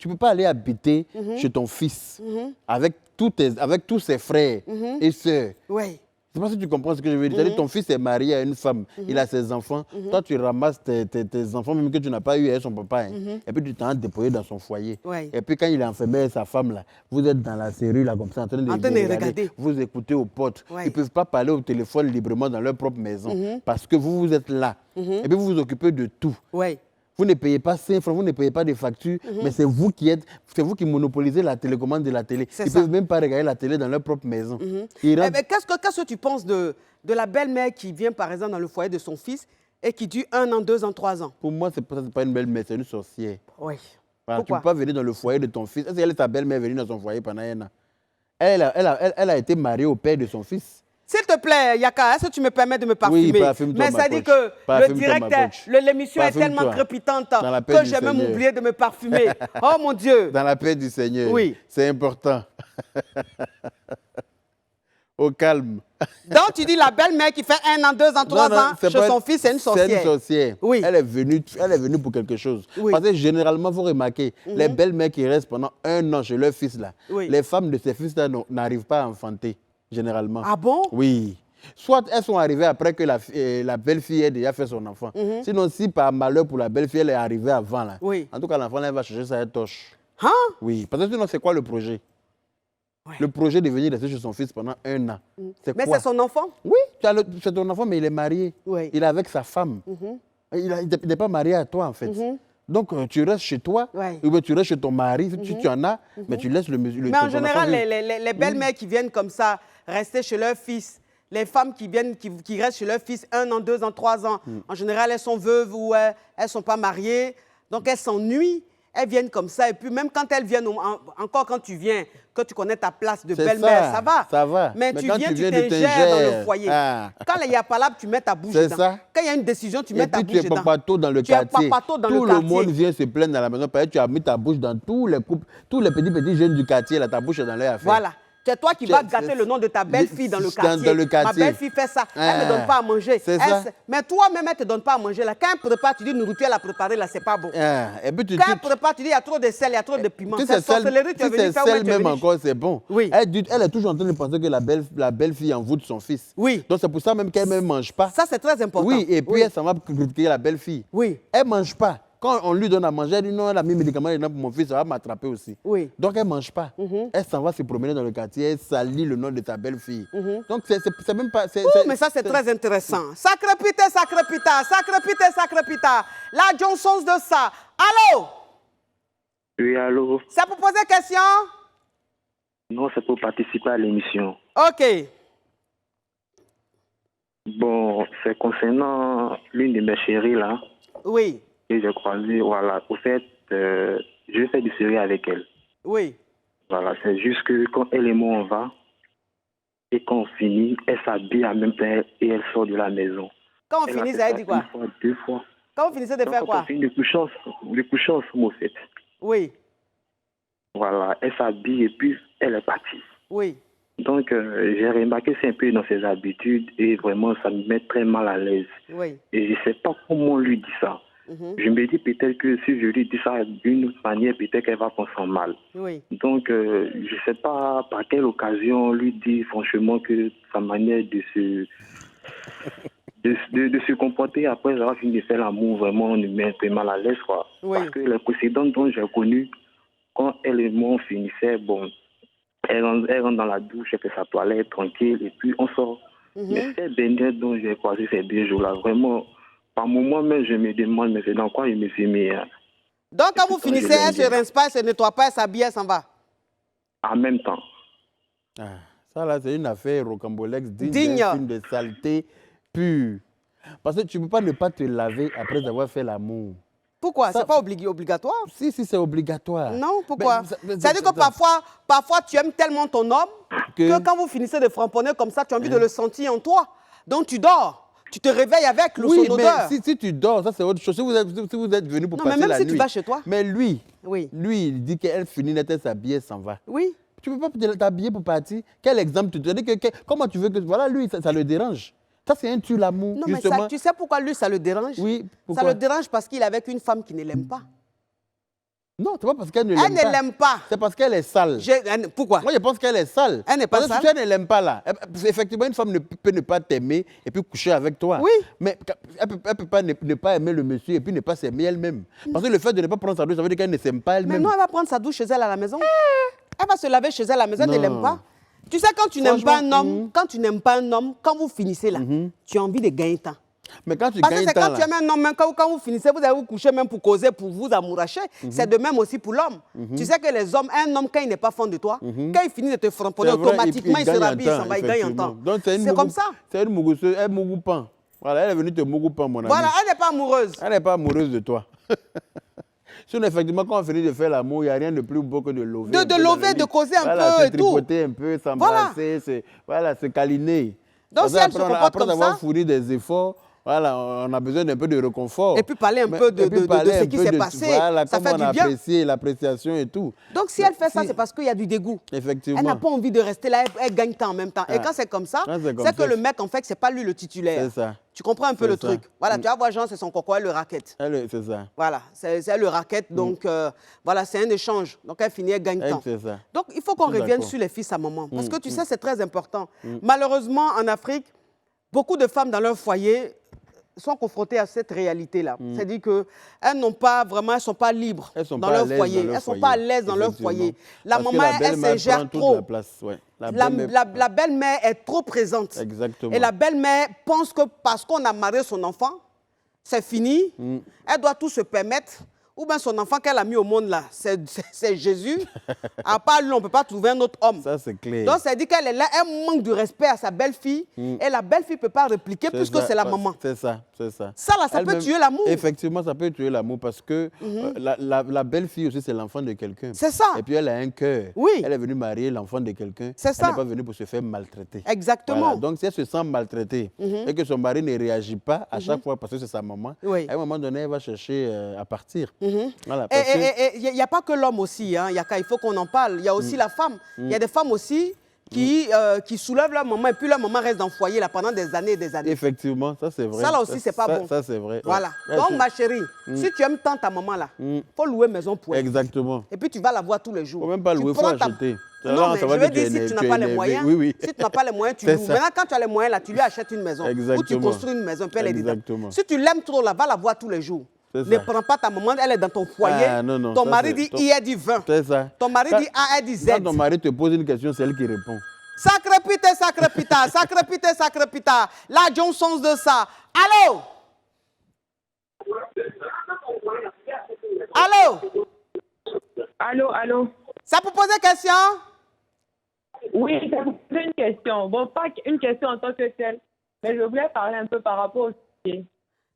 ne peux pas aller habiter chez ton fils avec tous ses frères et sœurs. Oui. Je ne sais pas si tu comprends ce que je veux dire. C'est-à-dire ton fils est marié à une femme, il a ses enfants. Toi, tu ramasses tes enfants, même que tu n'as pas eu avec son papa. Et puis, tu t'en as déposé dans son foyer. Ouais. Et puis, quand il est enfermé avec sa femme, là, vous êtes dans la série, là, comme ça, en train de regarder. Vous écoutez aux potes. Ouais. Ils ne peuvent pas parler au téléphone librement dans leur propre maison. Parce que vous êtes là. Et puis, vous vous occupez de tout. Ouais. Vous ne payez pas 5 francs, vous ne payez pas de factures, mais c'est vous qui monopolisez la télécommande de la télé. Ils ne peuvent même pas regarder la télé dans leur propre maison. Qu'est-ce que tu penses de la belle-mère qui vient, par exemple, dans le foyer de son fils et qui dure 1 an, 2 ans, 3 ans? Pour moi, ce n'est pas une belle-mère, c'est une sorcière. Oui. Voilà, tu ne peux pas venir dans le foyer de ton fils. Est-ce qu'elle est ta belle-mère venue dans son foyer pendant 1 an? Elle a été mariée au père de son fils. S'il te plaît, Yaka, est-ce que tu me permets de me parfumer? Oui, parfume-toi. Mais ça dit que le directeur, l'émission est tellement crépitante que j'ai même oublié de me parfumer. Oh mon Dieu! Dans la paix du Seigneur. Oui. C'est important. Au calme. Donc tu dis la belle-mère qui fait 1 an, 2 ans, 3 ans chez son fils, c'est une sorcière. C'est une sorcière. Oui. Elle est venue pour quelque chose. Oui. Parce que généralement, vous remarquez, les belles-mères qui restent pendant 1 an chez leur fils, là, les femmes de ces fils-là n'arrivent pas à enfanter. généralement. Ah bon? Oui. Soit elles sont arrivées après que la belle-fille ait déjà fait son enfant. Sinon, si par malheur pour la belle-fille, elle est arrivée avant, là. Oui. En tout cas, l'enfant, elle va chercher sa torche. Hein? Oui. Parce que sinon, c'est quoi le projet? Ouais. Le projet de venir rester chez son fils pendant 1 an. C'est Mais quoi? c'est son enfant? Oui, c'est ton enfant, mais il est marié. Oui. Il est avec sa femme. Il n'est pas marié à toi, en fait. Donc, tu restes chez toi, Ouais. ou bien tu restes chez ton mari, si tu en as, mais tu laisses le Mais en ton général, enfant vivre. les belles-mères qui viennent comme ça, rester chez leur fils, les femmes qui viennent, qui restent chez leur fils 1 an, 2 ans, 3 ans, en général, elles sont veuves ou elles ne sont pas mariées, donc elles s'ennuient. Elles viennent comme ça, et puis même quand elles viennent, encore quand tu viens, que tu connais ta place de C'est belle-mère, ça va. ça va. Mais Mais tu quand viens, tu tu viens, tu t'ingères dans le t'ingères. foyer. Ah. Quand il n'y a pas là, tu mets ta bouche C'est dedans. ça. Quand il y a une décision, tu Et mets ta puis bouche tu es dedans. papato dans le Tu es quartier. papato dans Tout le le monde quartier. vient se plaindre dans la maison parce que tu as mis ta bouche dans tous les couples, tous les petits jeunes du quartier, là, ta bouche est dans leur affaire. Voilà. C'est toi qui vas gâter le nom de ta belle-fille dans le quartier. Ma belle-fille fait ça. Elle ne me donne pas à manger. C'est ça. Mais toi-même, elle ne te donne pas à manger. Là. Quand elle prépare, tu dis nourriture, elle a préparé, là, c'est pas bon. Et puis Quand elle prépare, tu dis il y a trop de sel, il y a trop de piment. C'est sorcellerie, tu es venu faire, celle même encore, c'est bon. Oui. Elle est toujours en train de penser que la belle-fille envoûte son fils. Oui. Donc c'est pour ça même qu'elle ne mange pas. Ça, c'est très important. Oui, et puis elle s'en va critiquer la belle-fille. Oui. Elle ne mange pas. Quand on lui donne à manger, elle dit non, elle a mis médicaments pour mon fils, ça va m'attraper aussi. Oui. Donc elle ne mange pas. Elle s'en va se promener dans le quartier, elle salit le nom de ta belle-fille. Donc c'est même pas... Mais ça, c'est très intéressant. Sacré pita, sacré pita, sacré pita, sacré pita. La Johnson de ça. Allô? Oui, allô? C'est pour poser question? Non, c'est pour participer à l'émission. OK. Bon, c'est concernant l'une de mes chéries, là, Oui. que j'ai croisée. Voilà, au fait, je fais du série avec elle. Oui. Voilà, c'est juste que quand elle et moi, on va, et quand on finit, elle s'habille en même temps et elle sort de la maison. Quand on Elle a finit, fait ça ça dit quoi? 1 fois, 2 fois. Quand vous finissez de faire Quand quoi? on finit de coucher ensemble, au fait. Oui. Voilà, elle s'habille et puis elle est partie. Oui. Donc, j'ai remarqué c'est un peu dans ses habitudes et vraiment, ça me met très mal à l'aise. Oui. Et je ne sais pas comment lui dire ça. Je me dis peut-être que si je lui dis ça d'une autre manière, peut-être qu'elle va penser mal. Oui. Donc, je ne sais pas par quelle occasion lui dire franchement que sa manière de se comporter après avoir fini de faire l'amour, vraiment, nous met un peu mal à l'aise, quoi. Oui. Parce que les précédentes dont j'ai connues, quand elle et moi on finissait, bon, elle rentre dans la douche, elle fait sa toilette tranquille et puis on sort. Mais ces dernières dont j'ai croisé ces 2 jours-là, vraiment, par moment même, je me demande, mais c'est dans quoi je me suis mis. Hein? Donc, quand vous finissez, elle ne se rince pas, elle ne se nettoie pas, elle s'habille, elle s'en va. En même temps. Ah, ça là, c'est une affaire rocambolesque, Digne. d'un film de saleté pure. Parce que tu ne peux pas ne pas te laver après avoir fait l'amour. Pourquoi? Ça- C'est pas obligatoire? Si, c'est obligatoire. Non, pourquoi? Mais C'est-à-dire que parfois, tu aimes tellement ton homme que quand vous finissez de framponner comme ça, tu as envie de le sentir en toi. Donc, tu dors. Tu te réveilles avec son Oui, odeur. mais si tu dors, ça c'est autre chose. Si vous êtes venu pour Non, mais passer même la si nuit. tu vas chez toi. Mais lui, Oui. il dit qu'elle finit net, elle s'habille, elle s'en va. Oui. Tu ne peux pas t'habiller pour partir. Quel exemple tu te donnes? Comment tu veux que... Voilà, lui, ça le dérange. Ça, c'est un tue l'amour, Non, mais justement. ça, tu sais pourquoi lui, ça le dérange? Oui, Ça pourquoi? le dérange parce qu'il est avec une femme qui ne l'aime pas. Non, c'est pas parce qu'elle ne Elle l'aime pas. ne l'aime pas. C'est parce qu'elle est sale. Pourquoi? Moi, je pense qu'elle est sale. Elle n'est pas Parce que sale. si elle ne l'aime pas, là, effectivement, une femme peut ne pas t'aimer et puis coucher avec toi. Oui. Mais elle ne peut pas ne pas aimer le monsieur et puis ne pas s'aimer elle-même. Parce que le fait de ne pas prendre sa douche, ça veut dire qu'elle ne s'aime pas Mais elle-même. non, elle va prendre sa douche chez elle à la maison. Elle va se laver chez elle à la maison, elle ne l'aime pas. Tu sais, quand tu n'aimes pas un homme, quand vous finissez là, tu as envie de gagner temps. Mais quand tu Parce que gagnes c'est temps, quand tu là, aimes un homme, même quand vous finissez, vous allez vous coucher même pour causer, pour vous amouracher. C'est de même aussi pour l'homme. Tu sais que les hommes, un homme, quand il n'est pas fan de toi, quand il finit de te framponner, c'est vrai, automatiquement, il se gagne en rhabille, il s'en temps, va, il gagne en temps. effectivement. Donc, C'est comme ça. C'est une mougouseuse, elle mougoupan. Voilà, elle est venue te mougoupan, mon ami. Voilà, elle n'est pas amoureuse. Elle n'est pas amoureuse de toi. Sinon, effectivement, quand on finit de faire l'amour, il n'y a rien de plus beau que de lever. De lever, de causer un voilà, peu se et tout. tripoter un peu, s'embrasser, se câliner. Donc, si elle se comporte Après comme avoir ça, fourni des efforts, Voilà, on a besoin d'un peu de réconfort. Et puis parler un peu de ce qui s'est passé. Voilà, ça fait comment du bien. apprécier l'appréciation et tout. Donc, si elle fait ça, c'est parce qu'il y a du dégoût. Effectivement. Elle n'a pas envie de rester là, elle gagne temps en même temps. Et quand c'est comme ça, c'est que le mec, en fait, c'est pas lui le titulaire. C'est ça. Tu comprends un peu le truc. Voilà, tu vas voir, Jean, c'est son coco, elle le raquette. C'est ça. Voilà, c'est elle le raquette, donc voilà, c'est un échange. Donc elle finit, elle gagne temps. C'est ça. Donc il faut qu'on revienne sur les fils à maman. Parce que tu sais, c'est très important. Malheureusement, en Afrique, beaucoup de femmes dans leur foyer sont confrontées à cette réalité-là. C'est-à-dire qu'elles n'ont pas vraiment, elles ne sont pas libres dans leur foyer. Elles ne sont pas à l'aise dans leur foyer. La maman, elle se gère trop. La belle-mère est trop présente. Exactement. Et la belle-mère pense que parce qu'on a marié son enfant, c'est fini, elle doit tout se permettre. Ou bien son enfant qu'elle a mis au monde là, c'est Jésus. À part lui, on ne peut pas trouver un autre homme. Ça, c'est clair. Donc, ça dit qu'elle est là, elle manque de respect à sa belle-fille. Et la belle-fille ne peut pas répliquer puisque c'est la maman. C'est ça, c'est ça. Ça, là, ça peut tuer l'amour. Effectivement, ça peut tuer l'amour parce que la belle-fille aussi, c'est l'enfant de quelqu'un. C'est ça. Et puis, elle a un cœur. Oui. Elle est venue marier l'enfant de quelqu'un. C'est ça. Elle n'est pas venue pour se faire maltraiter. Exactement. Voilà. Donc, si elle se sent maltraitée et que son mari ne réagit pas à chaque fois parce que c'est sa maman, à un moment donné, elle va chercher à partir. Voilà, et il n'y a pas que l'homme aussi, hein, il faut qu'on en parle. Il y a aussi la femme. Il y a des femmes aussi qui soulèvent leur maman et puis leur maman reste dans le foyer là, pendant des années et des années. Effectivement, ça c'est vrai. Ça là aussi, c'est pas bon. Ça c'est vrai. Voilà. Ouais. Donc ma chérie, si tu aimes tant ta maman là, il faut louer maison pour elle. Exactement. Et puis tu vas la voir tous les jours. Il ne faut même pas louer, il faut acheter. Non, mais je veux dire, si tu n'as pas les moyens, si tu n'as pas les moyens, tu loues. Maintenant, quand tu as les moyens, là, tu lui achètes une maison. Ou tu construis une maison, puis elle est dedans. Si tu l'aimes trop, là, va la voir tous les jours. Ne prends pas ta maman, elle est dans ton foyer. Ah, non, ton mari dit I, elle dit 20. C'est ça. Ton mari dit A, elle dit Z. Quand ton mari te pose une question, c'est elle qui répond. Sacré pita, sacré pita, sacré pita, sacré pita. La Johnson de ça. Allô? Allô? Allô, allô? Ça peut poser question? Oui, ça peut poser une question. Bon, pas une question en tant que telle, mais je voulais parler un peu par rapport au sujet.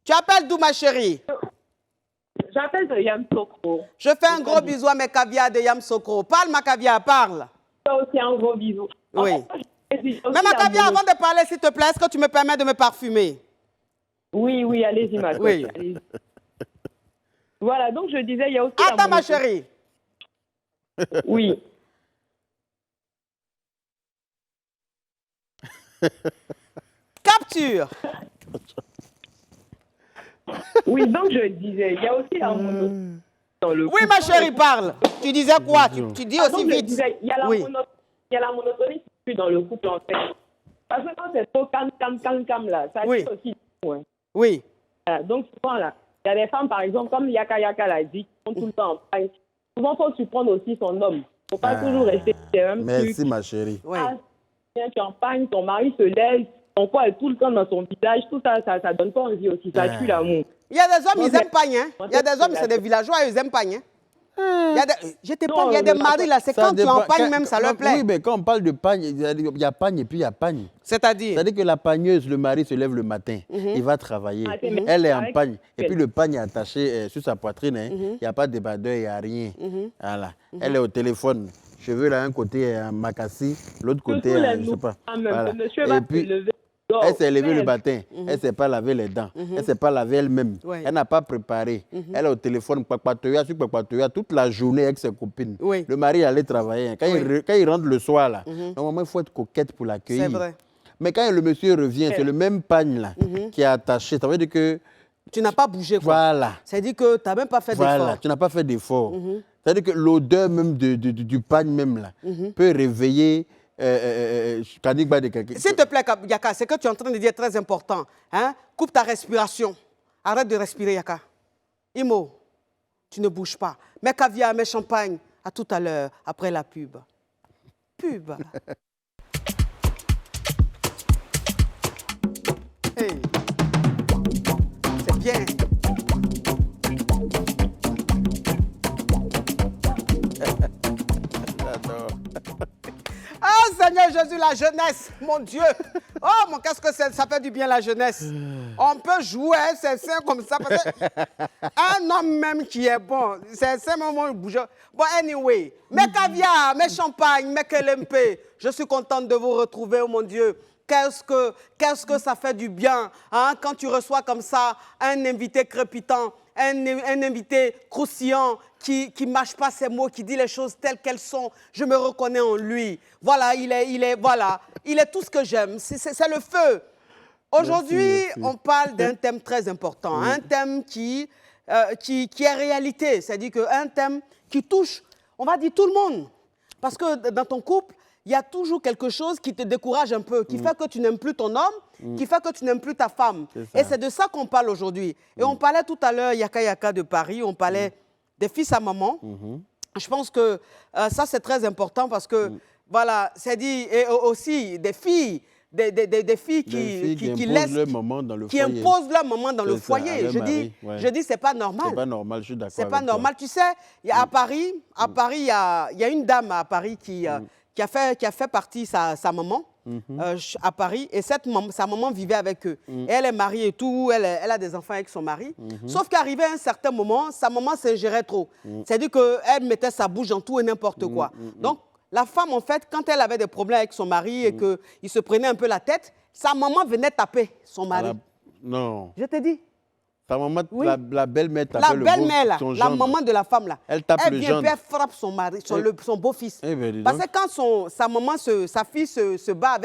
Tu appelles d'où, ma chérie? J'appelle de Yamoussoukro. Je fais un gros bisou à mes caviars de Yamoussoukro. Parle, ma caviar, parle. Je fais aussi un gros bisou. Oui. Mais ma caviar, avant de parler, s'il te plaît, est-ce que tu me permets de me parfumer? Oui, oui, allez-y, ma Oui. allez-y. Voilà, donc je disais, il y a aussi... Attends, ma chérie. Oui. Capture. Oui, donc je disais, il y a aussi la monotonie dans le Oui, ma chérie, parle. Tu disais quoi? Tu dis aussi vite. Disais, il y a la monotonie dans le couple, en fait. Parce que quand c'est trop calme, là, ça dit aussi... Ouais. Oui. Donc, souvent, là, il y a des femmes, par exemple, comme Yaka l'a dit, qui sont tout le temps en pagne. Souvent, il faut surprendre aussi son homme. Il ne faut pas toujours rester sur un Merci, truc. ma chérie. Oui. Tu en pagnes, ton mari se lève, ton corps est tout le temps dans son visage. Tout ça, ça donne pas envie aussi. Ça tue l'amour. Il y a des hommes, ils aiment pagne. Hein? Il y a des hommes, c'est des villageois, ils aiment pagne. Hein? Je te parle, il y a des maris là, c'est quand tu en pagnes même, ça leur plaît. Oui, mais quand on parle de pagne, il y a pagne et puis il y a pagne. C'est-à-dire? C'est-à-dire que la pagneuse, le mari se lève le matin, il va travailler, elle est en pagne, et puis le pagne est attaché sur sa poitrine, il n'y a pas de débardeur, il n'y a rien. Voilà. Elle est au téléphone, cheveux là, un côté en macassi, l'autre côté, je ne sais pas. Voilà. Et puis, elle s'est levée le matin, elle ne s'est pas lavé les dents, elle ne s'est pas lavé elle-même, elle n'a pas préparé. Elle est au téléphone, papatoya sur papatoya, toute la journée avec ses copines. Le mari allait travailler. Quand il rentre le soir, là, normalement, il faut être coquette pour l'accueillir. C'est vrai. Mais quand le monsieur revient, c'est le même pagne là, qui est attaché. Ça veut dire que... Tu n'as pas bougé, quoi. Voilà. Ça veut dire que tu n'as même pas fait d'effort. Voilà, tu n'as pas fait d'effort. Ça veut dire que l'odeur même du pagne même là peut réveiller... S'il te plaît, Yaka, ce que tu es en train de dire est très important. Hein? Coupe ta respiration. Arrête de respirer, Yaka. Imo, tu ne bouges pas. Mets caviar, mets champagne. À tout à l'heure, après la pub. Pub. Hey. C'est bien. Ah, Seigneur Jésus, la jeunesse, mon Dieu. Oh, mon, qu'est-ce que ça fait du bien, la jeunesse. On peut jouer, c'est ça comme ça. Parce que un homme même qui est bon, c'est ça moment où il bouge. Bon, anyway, mes caviar, mes champagnes, mes kelempe, je suis contente de vous retrouver, oh mon Dieu. qu'est-ce que ça fait du bien hein, quand tu reçois comme ça un invité crépitant, un invité croustillant qui ne mâche pas ses mots, qui dit les choses telles qu'elles sont. Je me reconnais en lui. Voilà, il est tout ce que j'aime. C'est le feu. Aujourd'hui, on parle d'un thème très important, un thème qui est réalité, c'est-à-dire qu'un thème qui touche, on va dire, tout le monde. Parce que dans ton couple, il y a toujours quelque chose qui te décourage un peu, qui fait que tu n'aimes plus ton homme, qui fait que tu n'aimes plus ta femme. Et c'est de ça qu'on parle aujourd'hui. Et on parlait tout à l'heure, Yaka Yaka de Paris, on parlait des fils à maman. Je pense que ça, c'est très important parce que, voilà, c'est dit, et aussi des filles. Des filles qui laissent, leur moment dans le qui foyer. imposent leur moment dans le foyer. Je dis, c'est pas normal. C'est pas normal, je suis d'accord. C'est pas normal. Tu sais, à Paris, il y a une dame à Paris qui a fait partie sa maman à Paris. Et sa maman vivait avec eux. Et elle est mariée et tout. Elle a des enfants avec son mari. Sauf qu'arrivé à un certain moment, sa maman s'ingérait trop. C'est-à-dire qu'elle mettait sa bouche dans tout et n'importe quoi. Donc, la femme, en fait, quand elle avait des problèmes avec son mari et qu'il se prenait un peu la tête, sa maman venait taper son mari. Non. Je te dis. Ta maman, la belle-mère tapait la belle-mère, son la maman de la femme, là. Elle tape le gendre. Elle frappe son mari, son beau-fils. Parce que quand sa fille se bat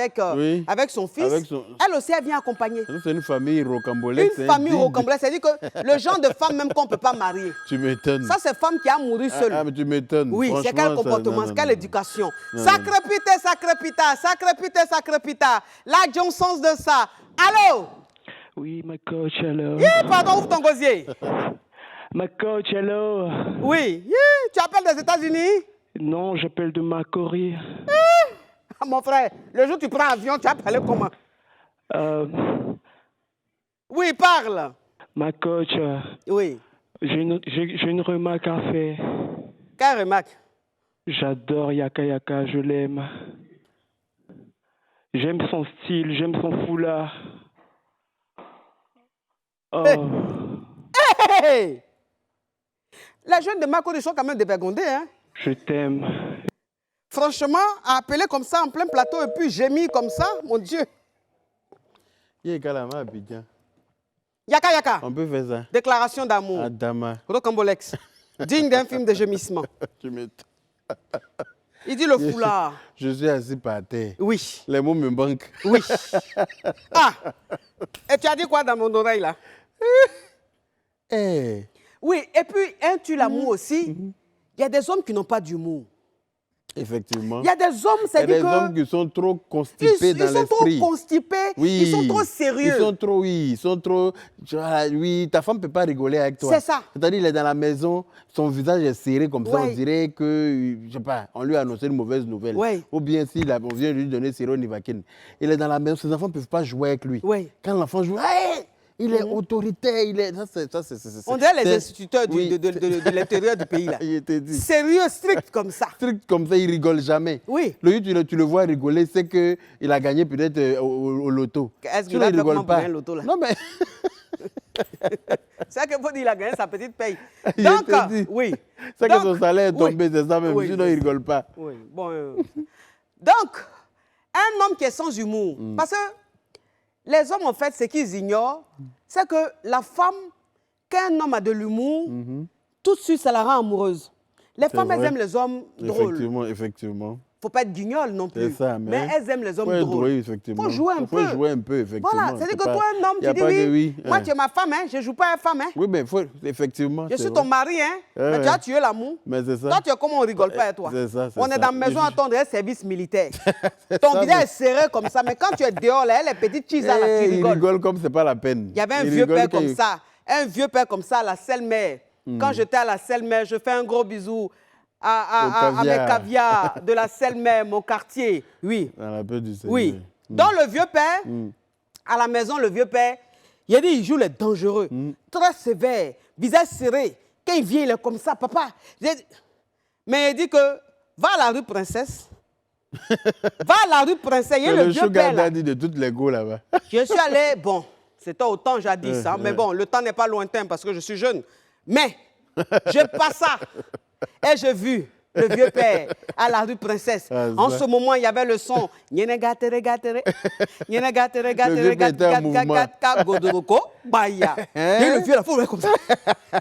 avec son fils, elle aussi, elle vient accompagner. C'est une famille rocambolesque. Une famille rocambolesque, c'est-à-dire que le genre de femme même qu'on ne peut pas marier. Tu m'étonnes. Ça, c'est femme qui a mouru seule. Ah, mais tu m'étonnes. Oui, c'est quel comportement, c'est quelle éducation. Sacré pita. La Johnsons de ça. Allô? Oui, ma coach, alors. Pardon, ouvre ton gosier. Ma coach, alors. Oui. Tu appelles des États-Unis? Non, j'appelle de Macquarie. Mon frère, le jour où tu prends l'avion, tu appelles comment? Oui, parle. Ma coach. Oui. J'ai une remarque à faire. Quelle remarque? J'adore Yaka Yaka, je l'aime. J'aime son style, j'aime son foulard. Oh. Hey! Les jeunes de Macquarie sont quand même dévergondés, hein? Je t'aime. Franchement, à appeler comme ça en plein plateau et puis gémir comme ça, mon Dieu. Yaka Yaka. On peut faire ça. Déclaration d'amour. Adama. Rocambolex. Digne d'un film de gémissement. Tu m'étonnes. Il dit le foulard. Je suis assis par terre. Oui. Les mots me manquent. Oui. Ah! Et tu as dit quoi dans mon oreille, là? Oui, et puis, un tue l'amour aussi. Il y a des hommes qui n'ont pas d'humour. Effectivement. Il y a des hommes, c'est des hommes qui sont trop constipés dans l'esprit. Ils sont trop constipés, oui. Ils sont trop sérieux. Ils sont trop... Oui, ta femme ne peut pas rigoler avec toi. C'est ça. C'est-à-dire, il est dans la maison, son visage est serré comme ça, on dirait que, je sais pas, on lui a annoncé une mauvaise nouvelle. Ou bien si on vient de lui donner Sironivakin. Il est dans la maison, ses enfants ne peuvent pas jouer avec lui. Quand l'enfant joue, il est autoritaire, il est... On dirait les instituteurs de l'intérieur du pays, là. Sérieux, strict comme ça. Strict comme ça, il rigole jamais. Oui. Le jour tu le vois rigoler, c'est qu'il a gagné peut-être au loto. Est-ce qu'il a rigole pas un loto, là? Non, mais... C'est qu'il faut dire qu'il a gagné sa petite paye. Donc, oui. C'est que son salaire est tombé, c'est ça même. Sinon, il ne rigole pas. Oui. Bon, donc, un homme qui est sans humour, parce que les hommes, en fait, ce qu'ils ignorent, c'est que la femme, quand un homme a de l'humour, tout de suite, ça la rend amoureuse. Les femmes, elles aiment les hommes drôles. Effectivement. Il ne faut pas être guignol non plus. Ça, mais elles aiment les hommes drôles. Il faut jouer un peu. Il faut jouer un peu, effectivement. Voilà, c'est-à-dire que toi, un homme, tu dis oui, moi, tu es ma femme, je ne joue pas à femme. Oui, mais effectivement. Je suis ton mari, mais tu as tué l'amour. Mais c'est ça. Toi, tu es comme on ne rigole pas à toi. C'est ça, on est dans la maison à attendre un service militaire. Ton visage est serré comme ça, mais quand tu es dehors, là, elle est petite cheese là, tu rigoles. Il rigole comme c'est pas la peine. Il y avait un vieux père comme ça. Un vieux père comme ça, à la selle-mère. Quand j'étais à la selle-mère, je fais un gros bisou à mes caviars de la selle-mère, mon quartier. Oui. Oui. Donc, le vieux père, à la maison, le vieux père, il a dit, il joue les dangereux, très sévère, visage serré. Quand il vient, il est comme ça, papa. Mais il dit que, va à la rue Princesse. Va à la rue Princesse. Il y a le vieux père là. Dit de toutes les go là-bas. Je suis allé, bon, c'était au temps jadis, mais bon, le temps n'est pas lointain parce que je suis jeune. Mais, je passe ça. Et j'ai vu le vieux père, à la rue Princesse. Ah, En ça. ce moment, il y avait le son. Nyene gatere gatere. Nyene gatere gatere vieux père était en mouvement. godoroko. Baya. Hein? Et le vieux, la foule comme ça.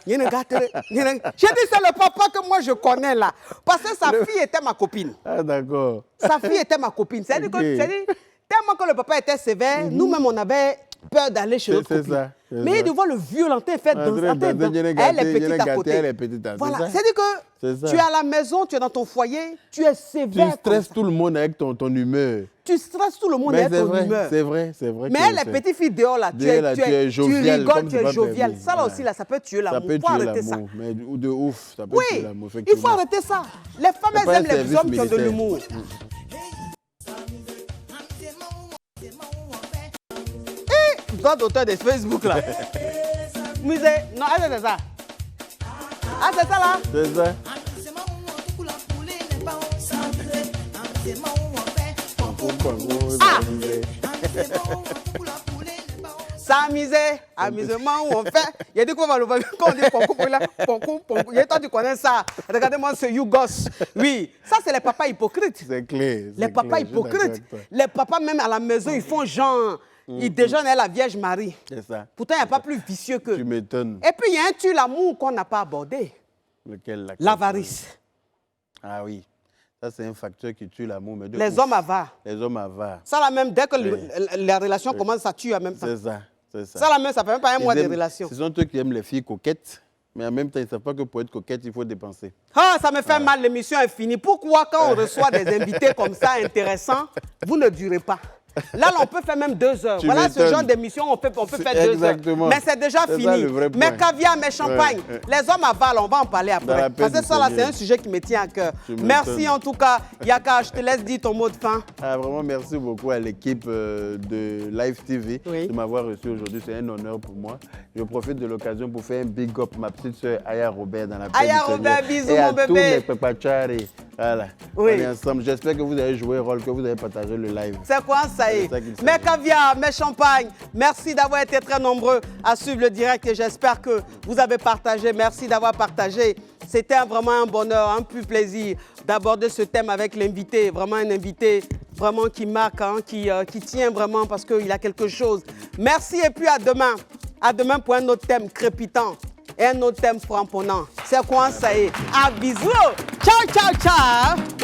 Nyene gatere. Nyene. J'ai dit, c'est le papa que moi je connais là. Parce que sa fille était ma copine. Ah, d'accord. Sa fille était ma copine. C'est-à-dire que, tellement que le papa était sévère, nous-mêmes, on avait peur d'aller chez notre copine. Ça, mais de voir le violenter, faire danser. Elle est petite à côté. Elle est petite à côté. Voilà. C'est-à-dire que tu es à la maison, tu es dans ton foyer, tu es sévère. Tu stresses tout le monde avec ton humeur. Tu stresses tout le monde avec ton humeur. C'est vrai. Mais elle est petite fille dehors là. Tu es jovial. Tu rigoles, tu es jovial. Ça là aussi, là, ça peut tuer l'amour. Ça peut tuer l'amour. Mais de ouf, ça peut tuer l'amour. Il faut arrêter ça. Les femmes, elles aiment les hommes qui ont de l'humour. Toi, d'auteur de Facebook là. Musée. Non, c'est ça. Ah, c'est ça là? C'est ça. S'amuser, amusement où on fait. Il y a dit qu'on va le voir. Quand on dit ponkou, il y a toi tu connais ça. Regardez-moi ce Yougos. Oui, ça c'est les papas hypocrites. C'est clair. Les papas hypocrites. Les papas même à la maison, ils font genre. Ils déjeunent à la Vierge Marie. C'est ça. Pourtant, il n'y a pas plus vicieux que. Tu m'étonnes. Et puis, il y a un tue l'amour qu'on n'a pas abordé. Lequel? L'avarice. Ah oui. Ça, c'est un facteur qui tue l'amour. Les hommes avares. Les hommes avares. Ça, là même, dès que la relation commence, ça tue en même temps. C'est ça. Ça, là même, ça ne fait même pas un mois de relation. Ce sont eux qui aiment les filles coquettes. Mais en même temps, ils ne savent pas que pour être coquette, il faut dépenser. Ah, ça me fait mal, l'émission est finie. Pourquoi, quand on reçoit des invités comme ça, intéressants, vous ne durez pas? Là, on peut faire même 2 heures. Voilà ce genre d'émission, on peut faire 2 heures. Mais c'est déjà fini. Mes caviar, mes champagnes, les hommes avalent, on va en parler après. Parce que ça, là, c'est un sujet qui me tient à cœur. Merci en tout cas, Yaka, je te laisse dire ton mot de fin. Ah, vraiment, merci beaucoup à l'équipe de Live TV de m'avoir reçu aujourd'hui. C'est un honneur pour moi. Je profite de l'occasion pour faire un big up ma petite soeur Aya Robert dans la paix. Aya Robert, bisous et mon à bébé. tous mes pépachari. Voilà. Oui. On est ensemble. J'espère que vous avez joué un rôle, que vous avez partagé le live. C'est quoi ça y est? Mes caviar, mes champagnes, merci d'avoir été très nombreux à suivre le direct et j'espère que vous avez partagé. Merci d'avoir partagé. C'était vraiment un bonheur, un pur plaisir d'aborder ce thème avec l'invité. Vraiment un invité vraiment qui marque, hein, qui tient vraiment parce qu'il a quelque chose. Merci et puis à demain. À demain pour un autre thème crépitant et un autre thème frapponnant. C'est quoi ça y est? À bisous. Ciao, ciao, ciao.